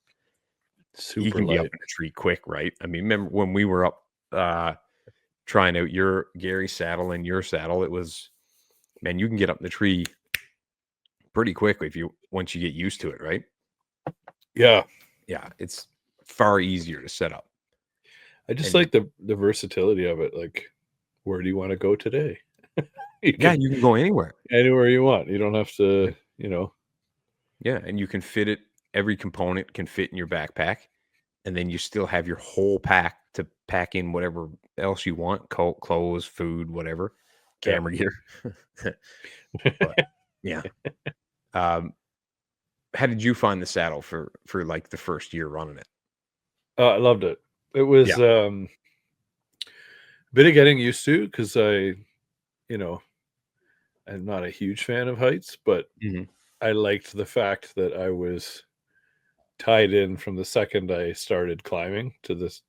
he
Super
can be up
light.
in the tree quick, right? I mean, remember when we were up trying out your Gary saddle and your saddle, it was, man, you can get up in the tree pretty quickly once you get used to it, right?
Yeah.
Yeah, it's far easier to set up.
I just
And
like the versatility of it. Like, where do you want to go today? You
yeah,
can
you can go anywhere.
anywhere you want. You don't have to,
Yeah, and you can fit it. Every component can fit in your backpack, and then you still have your whole pack to pack in whatever else you want: clothes, food, whatever,
yeah.
camera gear. But yeah, um, how did you find the saddle for like the first year running it?
I loved it. It was
Yeah.
a bit of getting used to because you know, I'm not a huge fan of heights, but
Mhm.
I liked the fact that I was tied in from the second I started climbing to this,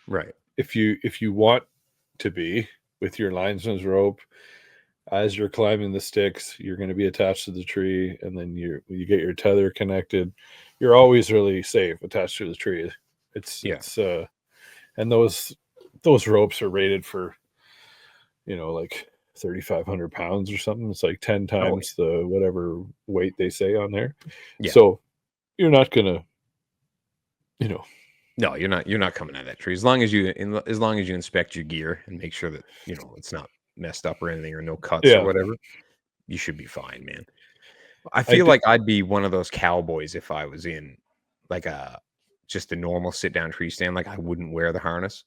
Right.
if you want to be with your linesman's rope as you're climbing the sticks, you're going to be attached to the tree, and then you get your tether connected. You're always really safe attached to the tree. It's
Yeah.
it's and those ropes are rated for like 3,500 pounds or something. It's like 10
Oh,
times the whatever weight they say on there.
yeah.
So you're not gonna, you know,
No, you're not coming out of that tree as long as as long as you inspect your gear and make sure that it's not messed up or anything or no cuts or
yeah.
whatever. You should be fine, man. I
I
feel
did.
like I'd be one of those cowboys if I was in like just a normal sit down tree stand. Like I wouldn't wear the harness.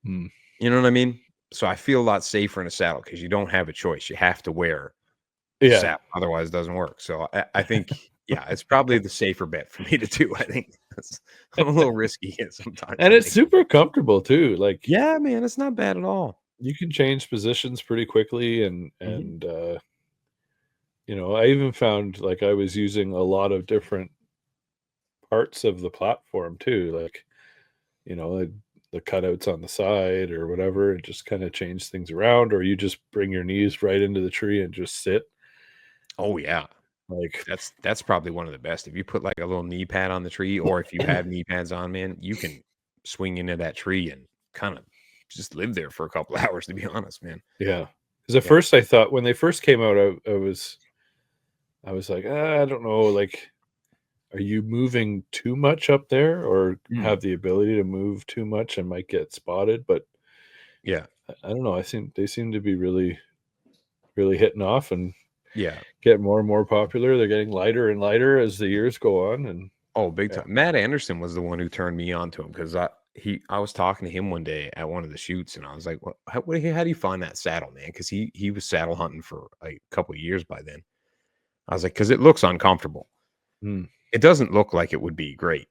Hmm.
You know what I mean? So I feel a lot safer in a saddle because you don't have a choice. You have to wear the
Yeah,
saddle, otherwise it doesn't work. So I think, yeah, it's probably the safer bet for me to do. I think I'm a little risky sometimes.
and
I
it's
think.
super comfortable too. Like
Yeah, man, it's not bad at all.
you can change positions pretty quickly, and
Mhm.
I even found like I was using a lot of different parts of the platform too, like you know the, the cutouts on the side or whatever. It just kind of change things around, or you just bring your knees right into the tree and just sit.
Oh yeah,
Like,
that's probably one of the best. If you put like a little knee pad on the tree, or if you have knee pads on, man, you can swing into that tree and kind of just live there for a couple hours. To be honest, man.
yeah, because at
Yeah.
first I thought when they first came out, I was like, I don't know, like, are you moving too much up there, or
Mm.
have the ability to move too much and might get spotted? But
Yeah.
I don't know. I think they seem to be really, really hitting off and
Yeah.
getting more and more popular. They're getting lighter and lighter as the years go on, and
Oh, big
yeah,
time. Matt Anderson was the one who turned me on to him because I was talking to him one day at one of the shoots, and I was like, how do you find that saddle, man?" Because he was saddle hunting for like a couple of years by then. I was like, "Because it looks uncomfortable.
mm,
It doesn't look like it would be great."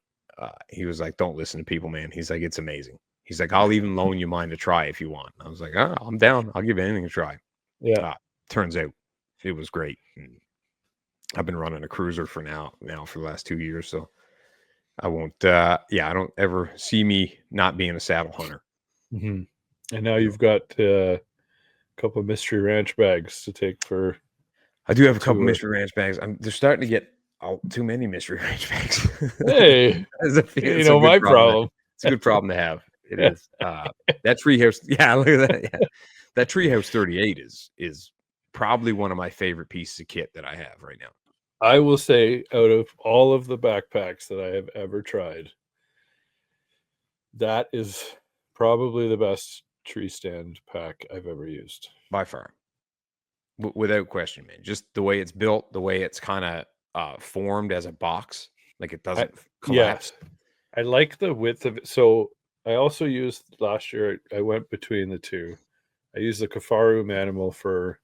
He was like, "Don't listen to people, man." He's like, "It's amazing." He's like, "I'll even loan you mine to try if you want." I was like, "Oh, I'm down. I'll give anything a try."
yeah,
Uh, Turns out it was great. And I've been running a cruiser for now for the last 2 years, so I won't. Yeah, I don't ever see me not being a saddle hunter.
hmm and now
You know,
you've got a couple of mystery ranch bags to take for
I do have a couple
to.
mystery ranch bags. They're starting to get too many mystery ranch bags.
Hey,
It's a
my
good problem.
problem.
It's a good problem to have. It is. That Treehouse, yeah, look at that. Yeah. That Treehouse 38 is probably one of my favorite pieces of kit that I have right now.
I will say, out of all of the backpacks that I have ever tried, that is probably the best tree stand pack I've ever used.
By far. Without question, man. Just the way it's built, the way it's kind of formed as a box, like it doesn't collapse.
I like the width of it. So I also used last year, I went between the two. I used the Kifaru Manimal for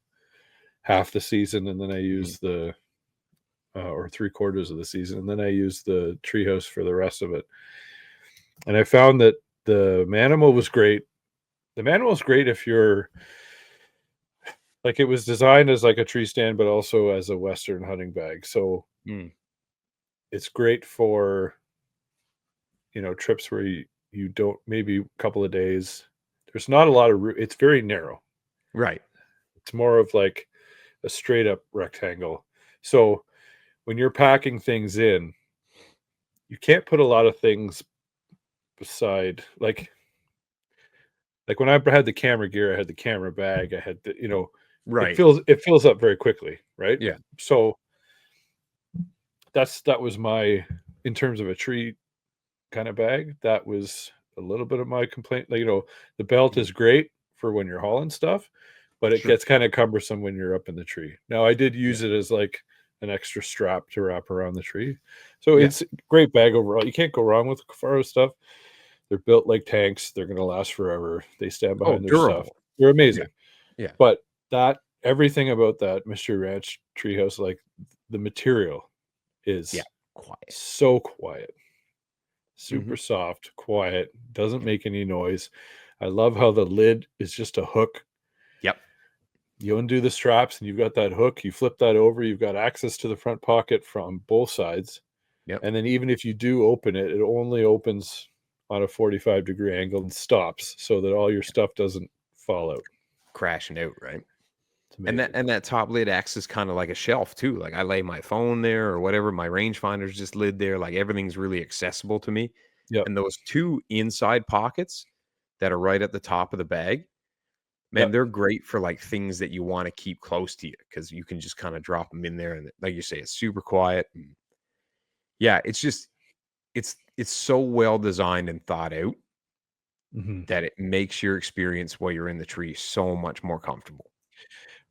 half the season, and then I used the or 3/4 of the season, and then I used the Treehouse for the rest of it. And I found that the Manimal was great. The Manimal is great if you're like, it was designed as like a tree stand, but also as a Western hunting bag. So it's great for, trips where you don't, maybe a couple of days. There's not a lot of room. It's very narrow.
Right.
It's more of like a straight up rectangle. So when you're packing things in, you can't put a lot of things beside, like when I had the camera gear, I had the camera bag, I had the,
Right.
it fills up very quickly, right?
Yeah.
So that was my, in terms of a tree kind of bag, that was a little bit of my complaint. Like, the belt is great for when you're hauling stuff, but it gets kind of cumbersome when you're up in the tree. Now, I did use it as like an extra strap to wrap around the tree. So it's a great bag overall. You can't go wrong with Kifaru stuff. They're built like tanks. They're going to last forever. They stand behind their stuff. They're amazing.
Yeah.
But everything about that Mystery Ranch Treehouse, like the material is
quiet.
So quiet. Super soft, quiet, doesn't make any noise. I love how the lid is just a hook.
Yep.
You undo the straps and you've got that hook. You flip that over. You've got access to the front pocket from both sides.
Yep.
And then even if you do open it, it only opens on a 45-degree angle and stops so that all your stuff doesn't fall out.
Crashing out, right? And that top lid acts as kind of like a shelf too. Like I lay my phone there or whatever. My rangefinder's just lid there. Like everything's really accessible to me.
Yep.
And those two inside pockets that are right at the top of the bag, man, they're great for like things that you want to keep close to you because you can just kind of drop them in there. And like you say, it's super quiet. And yeah, it's just it's so well designed and thought out that it makes your experience while you're in the tree so much more comfortable.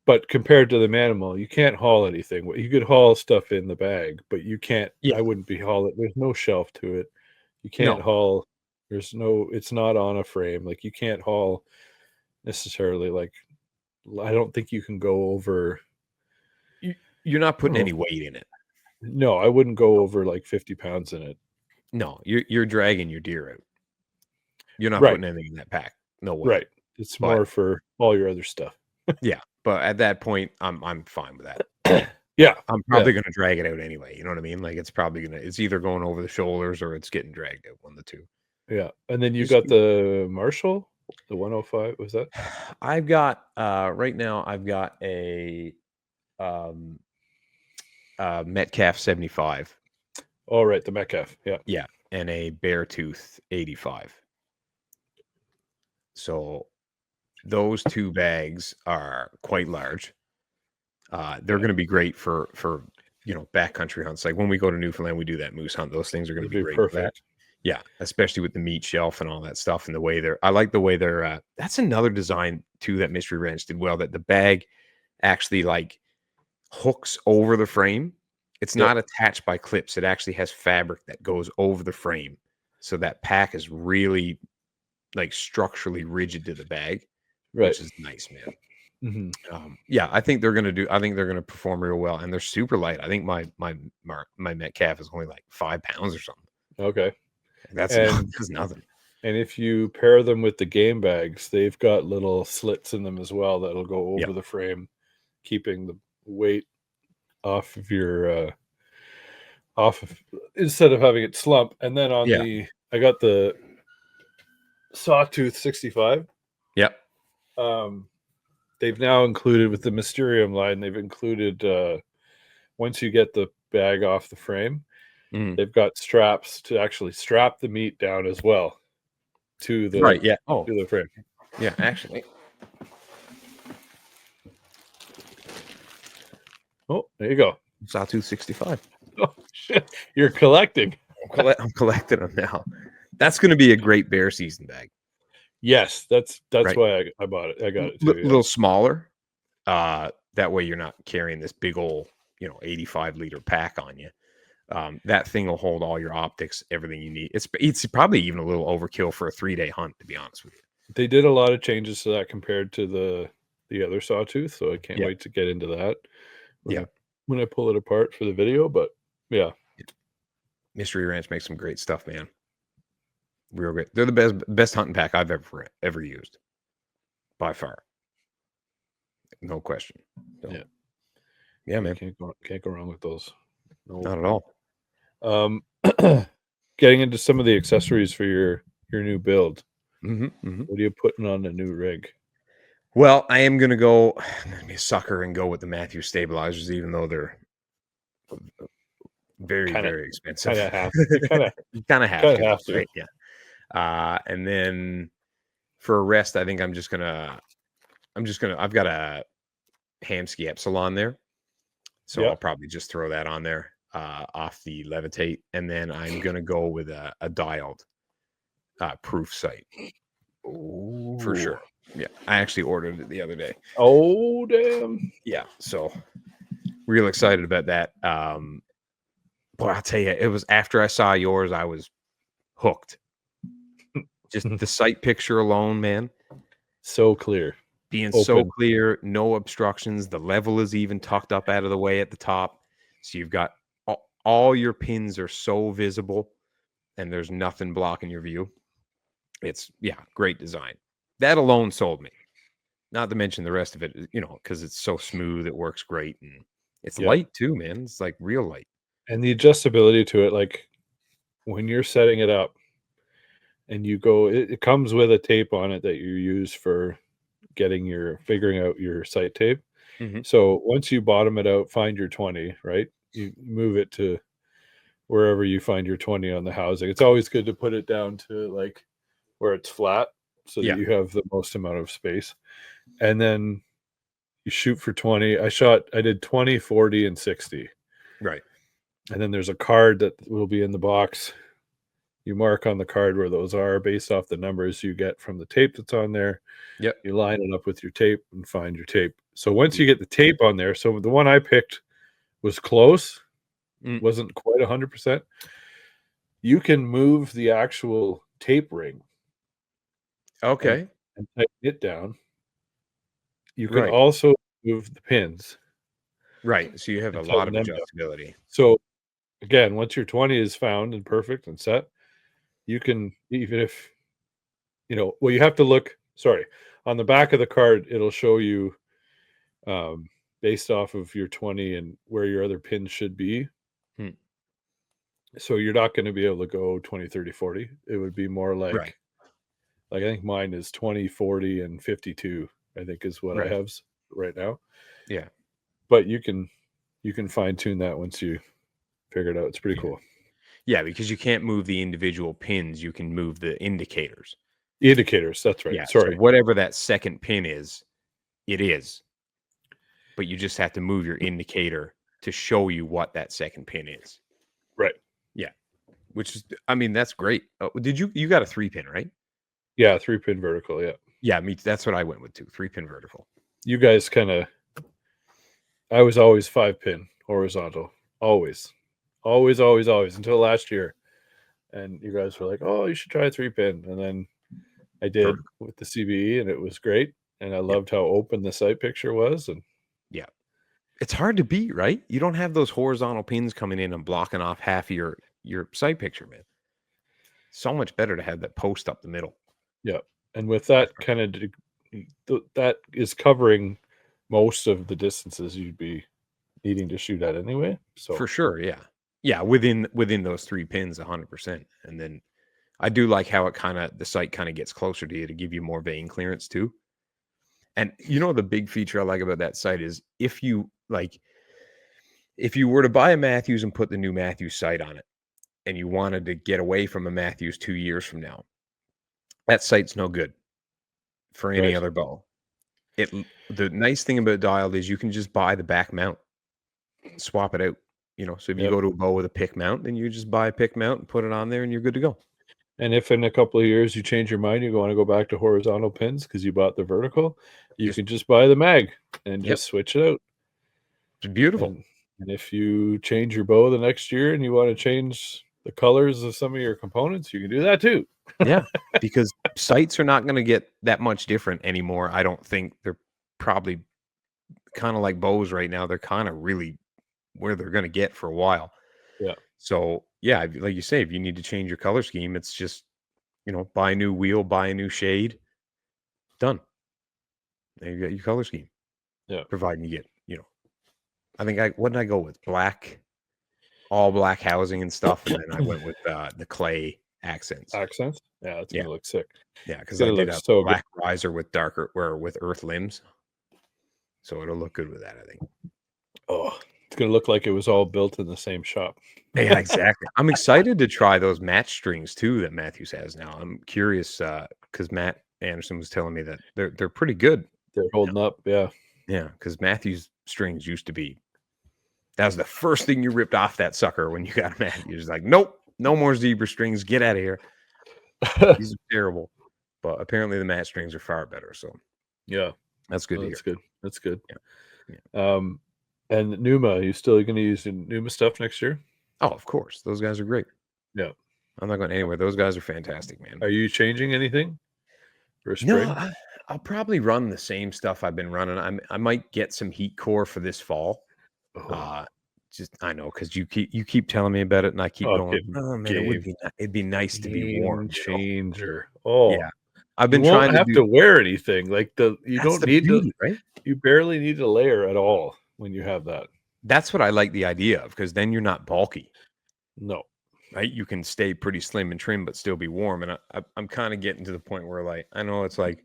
But compared to the Manimal, you can't haul anything. You could haul stuff in the bag, but you can't. I wouldn't be hauling. There's no shelf to it. You can't haul. There's no. It's not on a frame. Like you can't haul necessarily. Like I don't think you can go over.
You're not putting any weight in it.
No, I wouldn't go over like 50 pounds in it.
No, you're dragging your deer out. You're not putting anything in that pack. No way.
Right. It's more for all your other stuff.
Yeah. But at that point, I'm fine with that.
Yeah.
I'm probably going to drag it out anyway. You know what I mean? Like it's probably it's either going over the shoulders or it's getting dragged out, one of the two.
Yeah. And then you got the Marshall, the 105. Was that?
I've got, right now, I've got a Metcalf 75.
Oh, right. The Metcalf. Yeah.
Yeah. And a Beartooth 85. So those two bags are quite large. They're going to be great for backcountry hunts. Like when we go to Newfoundland, we do that moose hunt. Those things are going to be great for that. Yeah, especially with the meat shelf and all that stuff and the way I like the way they're. That's another design too that Mystery Ranch did well. That the bag actually like hooks over the frame. It's not attached by clips. It actually has fabric that goes over the frame, so that pack is really like structurally rigid to the bag, which is nice, man. Yeah, I think they're gonna perform real well, and they're super light. I think my Metcalf is only like 5 pounds or something.
Okay,
that's nothing.
And if you pair them with the game bags, they've got little slits in them as well that'll go over the frame, keeping the weight off of your instead of having it slump. And then I got the Sawtooth 65.
Yep.
They've now included with the Mysterium line, they've included once you get the bag off the frame, they've got straps to actually strap the meat down as well. to the
Right. Yeah. Oh,
to the frame.
yeah. Actually,
Oh, there you go.
Sawtooth 65.
Oh shit, you're collecting.
I'm collecting them now. That's going to be a great bear season bag.
Yes, that's
Right.
why I bought it. I got it too.
A little smaller. That way you're not carrying this big old, 85-liter pack on you. That thing will hold all your optics, everything you need. It's probably even a little overkill for a 3-day hunt, to be honest with you.
They did a lot of changes to that compared to the other Sawtooth, so I can't wait to get into that. When I pull it apart for the video, but yeah.
Mystery Ranch makes some great stuff, man. Real great. They're the best hunting pack I've ever used, by far. No question. So, yeah, man.
Can't go wrong with those.
No. Not at all.
Getting into some of the accessories for your new build.
Mm-hmm.
What are you putting on the new rig?
Well, I'm gonna be a sucker and go with the Matthews stabilizers, even though they're very expensive.
You kind of have to.
Right? Yeah. And then for a rest, I think I've got a Hamsky Epsilon there. So I'll probably just throw that on there off the Levitate. And then I'm going to go with a dialed proof sight.
Ooh.
For sure. Yeah. I actually ordered it the other day.
Oh, damn.
Yeah. So real excited about that. Boy, I'll tell you, it was after I saw yours, I was hooked. Just the sight picture alone, man.
So clear.
Being so clear, no obstructions. The level is even tucked up out of the way at the top. So you've got all your pins are so visible and there's nothing blocking your view. It's, great design. That alone sold me. Not to mention the rest of it, because it's so smooth. It works great. And it's light too, man. It's like real light. And
the adjustability to it, like when you're setting it up and you go, it comes with a tape on it that you use for figuring out your sight tape.
Mm-hmm.
So once you bottom it out, find your 20, right? You move it to wherever you find your 20 on the housing. It's always good to put it down to like where it's flat so that you have the most amount of space. And then you shoot for 20. I did 20, 40, and 60.
Right.
And then there's a card that will be in the box. You mark on the card where those are based off the numbers you get from the tape that's on there.
Yep.
You line it up with your tape and find your tape. So once you get the tape on there, so the one I picked was close, wasn't quite 100%. You can move the actual tape ring.
Okay.
And tighten it down. You can also move the pins.
Right. So you have a lot of adjustability.
So again, once your 20 is found and perfect and set, you can, even if, you have to look, on the back of the card, it'll show you based off of your 20 and where your other pins should be. So you're not going to be able to go 20, 30, 40. It would be more like I think mine is 20, 40, and 52, I think is what I have right now.
Yeah.
But you can fine tune that once you figure it out. It's pretty cool.
Yeah, because you can't move the individual pins. You can move the indicators.
Indicators, that's right.
Yeah,
sorry.
So whatever that second pin is, it is. But you just have to move your indicator to show you what that second pin is.
Right.
Yeah. Which is, that's great. You got a 3-pin, right?
Yeah, 3-pin vertical, yeah.
Yeah, that's what I went with too. 3-pin vertical.
You guys I was always 5-pin horizontal. Always until last year. And you guys were like, oh, you should try a 3-pin. And then I did with the CBE and it was great. And I loved how open the sight picture was. And
yeah, it's hard to beat, right? You don't have those horizontal pins coming in and blocking off half of your sight picture, man. So much better to have that post up the middle.
Yeah. And with that that is covering most of the distances you'd be needing to shoot at anyway. So
for sure. Yeah. Yeah. Within those 3 pins, 100%. And then I do like how the sight kind of gets closer to you to give you more vein clearance too. And the big feature I like about that sight is if you were to buy a Matthews and put the new Matthews sight on it and you wanted to get away from a Matthews 2 years from now, That sight's no good for any
Right.
other bow. The nice thing about dialed is you can just buy the back mount, swap it out. So if you
Yep.
go to a bow with a pick mount, then you just buy a pick mount and put it on there, and you're good to go.
And if in a couple of years you change your mind, you want to go back to horizontal pins because you bought the vertical, you can just buy the mag and just switch it out.
It's beautiful.
And if you change your bow the next year and you want to change the colors of some of your components, you can do that too.
Yeah, because sights are not going to get that much different anymore. I don't think. They're probably kind of like bows right now. They're kind of really where they're going to get for a while.
Yeah.
So yeah, like you say, if you need to change your color scheme, it's just, buy a new wheel, buy a new shade, done. There you got your color scheme.
Yeah.
Providing you get, I think what did I go with? All black housing and stuff, and then I went with the clay accents.
Accents? Yeah, it's gonna look sick.
Yeah, because I did a
so
black riser with with earth limbs, so it'll look good with that, I think.
Oh, it's gonna look like it was all built in the same shop.
Yeah, exactly. I'm excited to try those match strings too that Matthews has now. I'm curious because Matt Anderson was telling me that they're pretty good.
They're holding up, yeah.
Yeah, because Matthews strings used to be. That was the first thing you ripped off that sucker when you got Matthews. You're just like, nope, no more zebra strings. Get out of here. These are terrible. But apparently the match strings are far better. So
yeah,
that's good.
That's good.
Yeah.
And Numa, are you still going to use Numa stuff next year?
Oh, of course. Those guys are great.
Yeah.
I'm not going anywhere. Those guys are fantastic, man.
Are you changing anything for spring?
No, I'll probably run the same stuff I've been running. I might get some heat core for this fall. I know because you keep telling me about it, and I keep going. Oh man, it'd be nice to be warm.
Changer. Oh
yeah, I've been
trying.
You
have to wear anything like you
That's
don't need
beauty,
to.
Right?
You barely need a layer at all when you have that.
That's what I like the idea of because then you're not bulky.
No.
Right, you can stay pretty slim and trim, but still be warm. And I'm kind of getting to the point where, like, I know it's like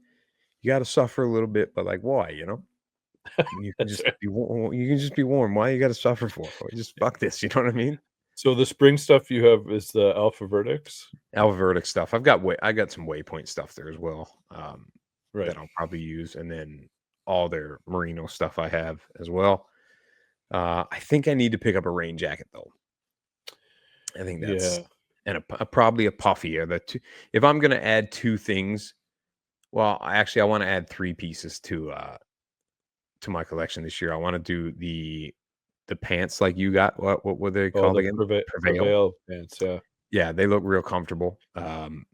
you got to suffer a little bit, but like, why? You can just be warm. You can just be warm. Why you got to suffer for? Just fuck this. You know what I mean?
So the spring stuff you have is the Alpha Vertex.
Alpha Vertex stuff. I got some Waypoint stuff there as well.
Right.
That I'll probably use, and then all their merino stuff I have as well. I think I need to pick up a rain jacket though. I think that's and probably a puffy. If I'm going to add two things, well, I want to add three pieces to my collection this year. I want to do the pants like you got. What were they called again?
Prevail pants.
Yeah, they look real comfortable. And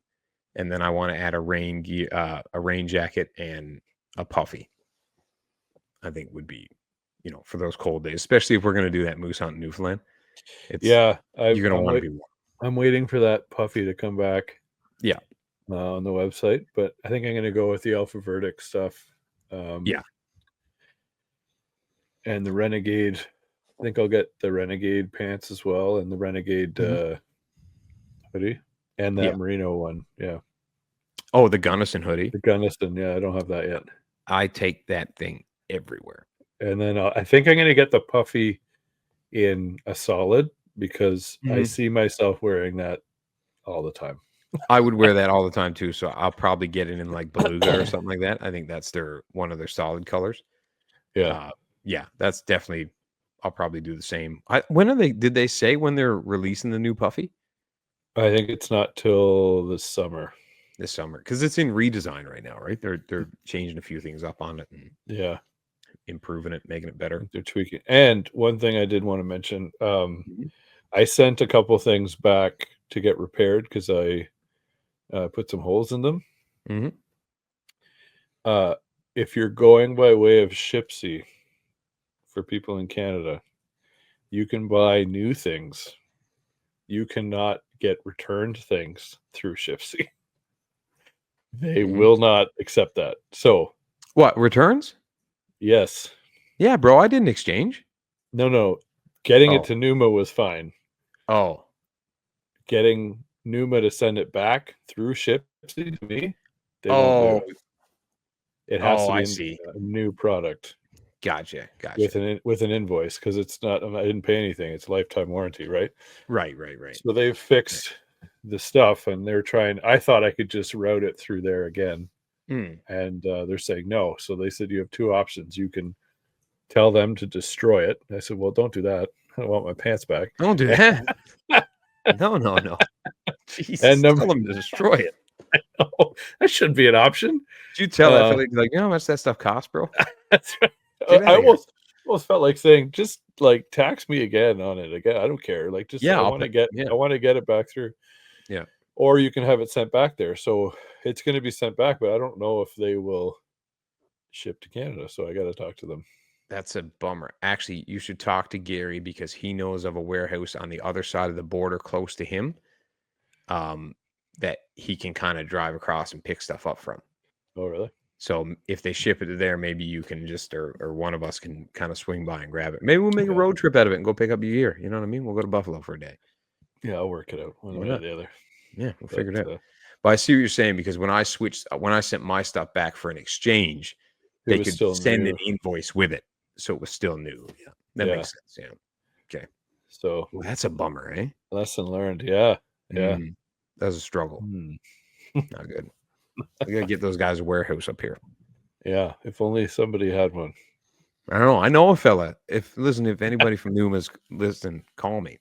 then I want to add a rain jacket and a puffy. I think would be, for those cold days, especially if we're going to do that moose hunt in Newfoundland.
You're
going to want to be warm.
I'm waiting for that puffy to come back.
Yeah.
On the website, but I think I'm going to go with the Alpha Vertex stuff.
Yeah.
And the Renegade. I think I'll get the Renegade pants as well, and the Renegade hoodie, and that merino one. Yeah.
Oh, the Gunnison hoodie.
The Gunnison. Yeah, I don't have that yet.
I take that thing everywhere.
And then I think I'm going to get the puffy in a solid because I see myself wearing that all the time.
I would wear that all the time too. So I'll probably get it in like beluga or something like that. I think that's one of their solid colors.
Yeah.
Yeah, that's definitely, I'll probably do the same. Did they say when they're releasing the new puffy?
I think it's not till this summer.
Because it's in redesign right now, right? They're changing a few things up on it and improving it, making it better.
They're tweaking. And one thing I did want to mention, I sent a couple things back to get repaired because I put some holes in them. If you're going by way of Shipsy, for people in Canada, you can buy new things. You cannot get returned things through Shipsy. They will not accept that. So
what, returns?
Yes.
Yeah, bro, I didn't exchange.
No. Getting it to Numa was fine.
Oh.
Getting Numa to send it back through Shipsy to me, they won't do it. It has to be a new product.
Gotcha.
With an invoice, because it's not. I didn't pay anything. It's lifetime warranty, right?
Right.
So they've fixed the stuff, and they're trying. I thought I could just route it through there again,
Mm.
and they're saying no. So they said you have two options. You can tell them to destroy it. I said, well, don't do that. I want my pants back.
Don't do that. No. Jesus,
And
tell them to destroy it.
oh, that shouldn't be an option.
Did you tell that fella, like, you know how much that stuff costs, bro?
That's right. I almost felt like saying, just like tax me again on it again. I don't care. Like, just I want to get it back through.
Yeah.
Or you can have it sent back there. So it's going to be sent back, but I don't know if they will ship to Canada. So I got to talk to them.
That's a bummer. Actually, you should talk to Gary because he knows of a warehouse on the other side of the border close to him that he can kind of drive across and pick stuff up from.
Oh, really?
So if they ship it to there, maybe you can just, or one of us can kind of swing by and grab it. Maybe we'll make a road trip out of it and go pick up your gear. You know what I mean? We'll go to Buffalo for a day.
Yeah, I'll work it out one way or the other.
Yeah, we'll figure it out. But I see what you're saying, because when I sent my stuff back for an exchange, they could send an invoice with it. So it was still new. Yeah, that makes sense. Yeah. Okay.
So
that's a bummer, eh?
Lesson learned. Yeah. Yeah.
That was a struggle. Not good. We gotta get those guys a warehouse up here.
Yeah. If only somebody had one.
I don't know. I know a fella. If anybody from Numa's listening, call me.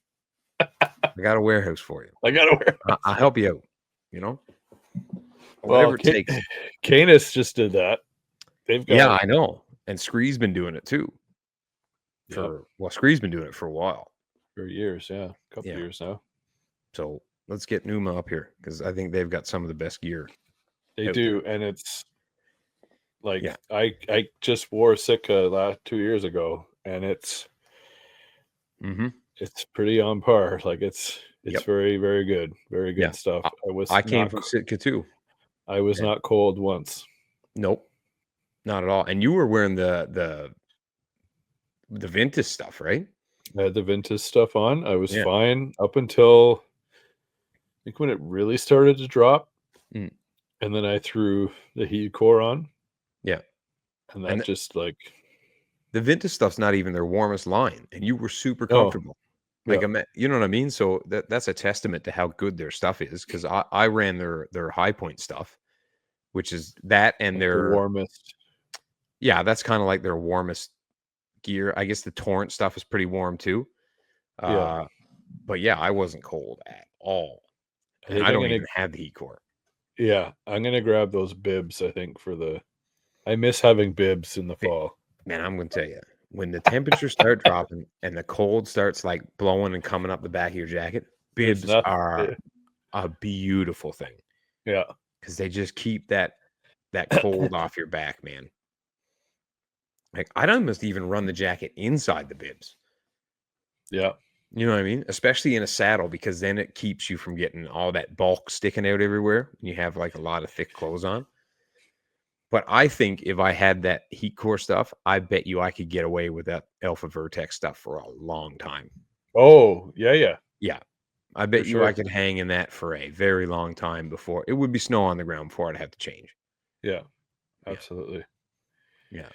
I got a warehouse for you.
I got a warehouse.
I'll help you out. You know?
Whatever it takes. Canis just did that. They've got
I know. And Scree's been doing it too. Scree's been doing it for a while.
For years, a couple years now.
So let's get Numa up here, because I think they've got some of the best gear.
They do, and it's like I just wore a Sitka 2 years ago, and it's pretty on par. Like it's very, very good, very good stuff.
I came from Sitka too.
I was not cold once.
Nope, not at all. And you were wearing the Ventus stuff, right?
I had the Ventus stuff on. I was fine up until I think when it really started to drop. And then I threw the heat core on. Yeah. And that just like...
The Ventus stuff's not even their warmest line. And you were super comfortable. Like, you know what I mean? So that's a testament to how good their stuff is. Because I ran their high point stuff, which is that and their
warmest.
Yeah, that's kind of like their warmest gear. I guess the Torrent stuff is pretty warm too. But yeah, I wasn't cold at all. And I don't even have the heat core.
Yeah, I'm gonna grab those bibs. I think I miss having bibs in the fall.
Man, I'm gonna tell you, when the temperatures start dropping and the cold starts like blowing and coming up the back of your jacket, bibs are a beautiful thing.
Yeah,
because they just keep that cold off your back, man. Like I'd almost even run the jacket inside the bibs.
Yeah.
You know what I mean? Especially in a saddle, because then it keeps you from getting all that bulk sticking out everywhere. And you have like a lot of thick clothes on. But I think if I had that heat core stuff, I bet you I could get away with that Alpha Vertex stuff for a long time.
Oh, yeah.
Yeah. I bet you I could hang in that for a very long time before it would be snow on the ground before I'd have to change.
Yeah, absolutely.
Yeah.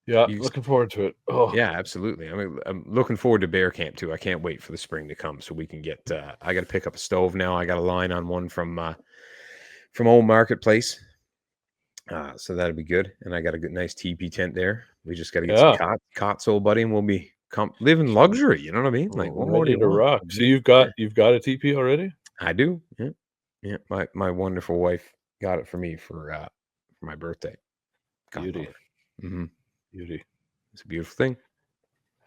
Yeah, looking forward to it. Oh,
yeah, absolutely. I mean, I'm looking forward to bear camp too. I can't wait for the spring to come so we can get. I got to pick up a stove now. I got a line on one from Old Marketplace, so that'll be good. And I got a good, nice teepee tent there. We just got to get some cots, old buddy, and we'll be living luxury. You know what I mean? Like, what more do you want?
Rock. So you've got a teepee already?
I do. Yeah. My wonderful wife got it for me for my birthday.
Beauty.
Mm-hmm.
Beauty.
It's a beautiful thing.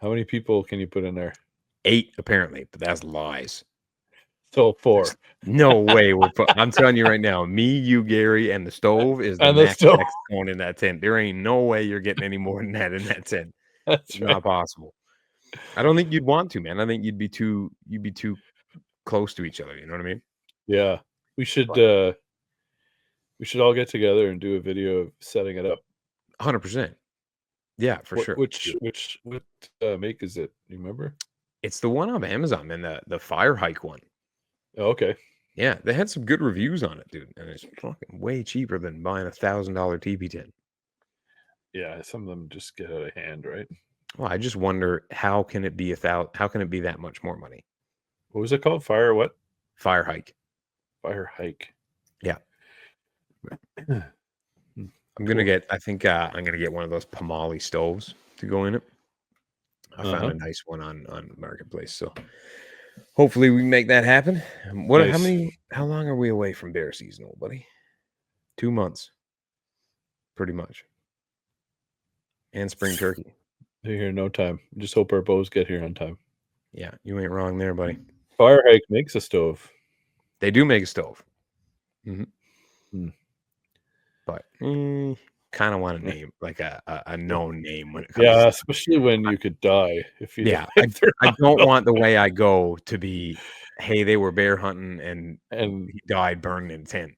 How many people can you put in there?
8, apparently, but that's lies.
So 4.
There's no way I'm telling you right now, me, you, Gary, and the stove is the next one in that tent. There ain't no way you're getting any more than that in that tent. It's not possible. I don't think you'd want to, man. I think you'd be too close to each other. You know what I mean?
Yeah. We should all get together and do a video of setting it up.
100%. Yeah, for sure.
What make is it? You remember?
It's the one on Amazon, man. The fire hike one.
Oh, okay.
Yeah, they had some good reviews on it, dude, and it's fucking way cheaper than buying $1,000 teepee tent.
Yeah, some of them just get out of hand, right?
Well, I just wonder how can it be that much more money?
What was it called? Fire what?
fire hike.
Fire hike.
Yeah. I'm gonna get. I think I'm gonna get one of those Pomali stoves to go in it. I found a nice one on Marketplace, so hopefully we can make that happen. What?
Nice.
How long are we away from bear season, old buddy? 2 months, pretty much. And spring turkey.
They're here in no time. Just hope our bows get here on time.
Yeah, you ain't wrong there, buddy.
Fire hike makes a stove.
They do make a stove. But kind of want to name like a known name when it comes.
Yeah, especially when you could die if you.
Yeah, I don't want the way I go to be. Hey, they were bear hunting and he died burned in a tent.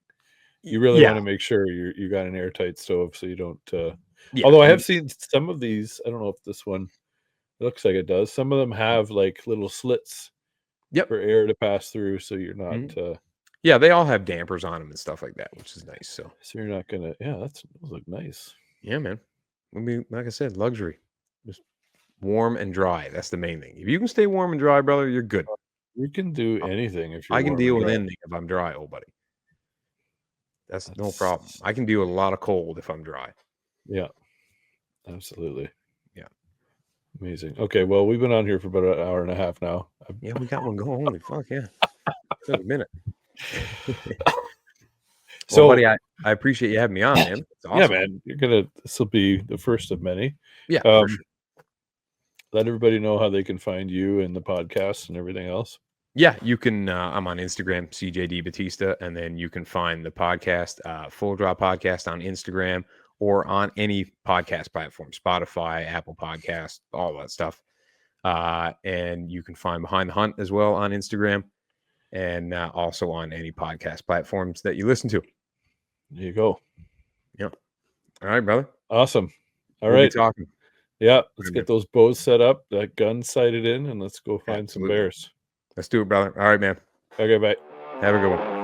You really want to make sure you got an airtight stove so you don't. Although I have seen some of these, I don't know if this one looks like it does. Some of them have like little slits for air to pass through, so you're not.
Yeah, they all have dampers on them and stuff like that, which is nice. So
you're not gonna. Yeah, those look nice.
Yeah, man. I mean, like I said, luxury, just warm and dry. That's the main thing. If you can stay warm and dry, brother, you're good.
You can do anything if you're.
I can deal with anything if I'm dry, old buddy. That's no problem. I can deal with a lot of cold if I'm dry.
Yeah, absolutely.
Yeah,
amazing. Okay, well, we've been on here for about an hour and a half now.
Yeah, we got one going. Holy fuck, yeah. It's a minute. So, buddy, I appreciate you having me on, man. It's awesome.
Yeah, man. This will be the first of many.
Yeah, for sure.
Let everybody know how they can find you and the podcast and everything else.
Yeah, you can. I'm on Instagram, C.J DiBattista, and then you can find the podcast, Full Draw Podcast, on Instagram or on any podcast platform, Spotify, Apple Podcasts, all that stuff. And you can find Behind the Hunt as well on Instagram, and also on any podcast platforms that you listen to.
There you go.
Yeah. All right, brother.
Awesome. All right.
Talking.
Yeah. Let's get those bows set up, that gun sighted in, and let's go find some bears.
Let's do it, brother. All right, man.
Okay, bye.
Have a good one.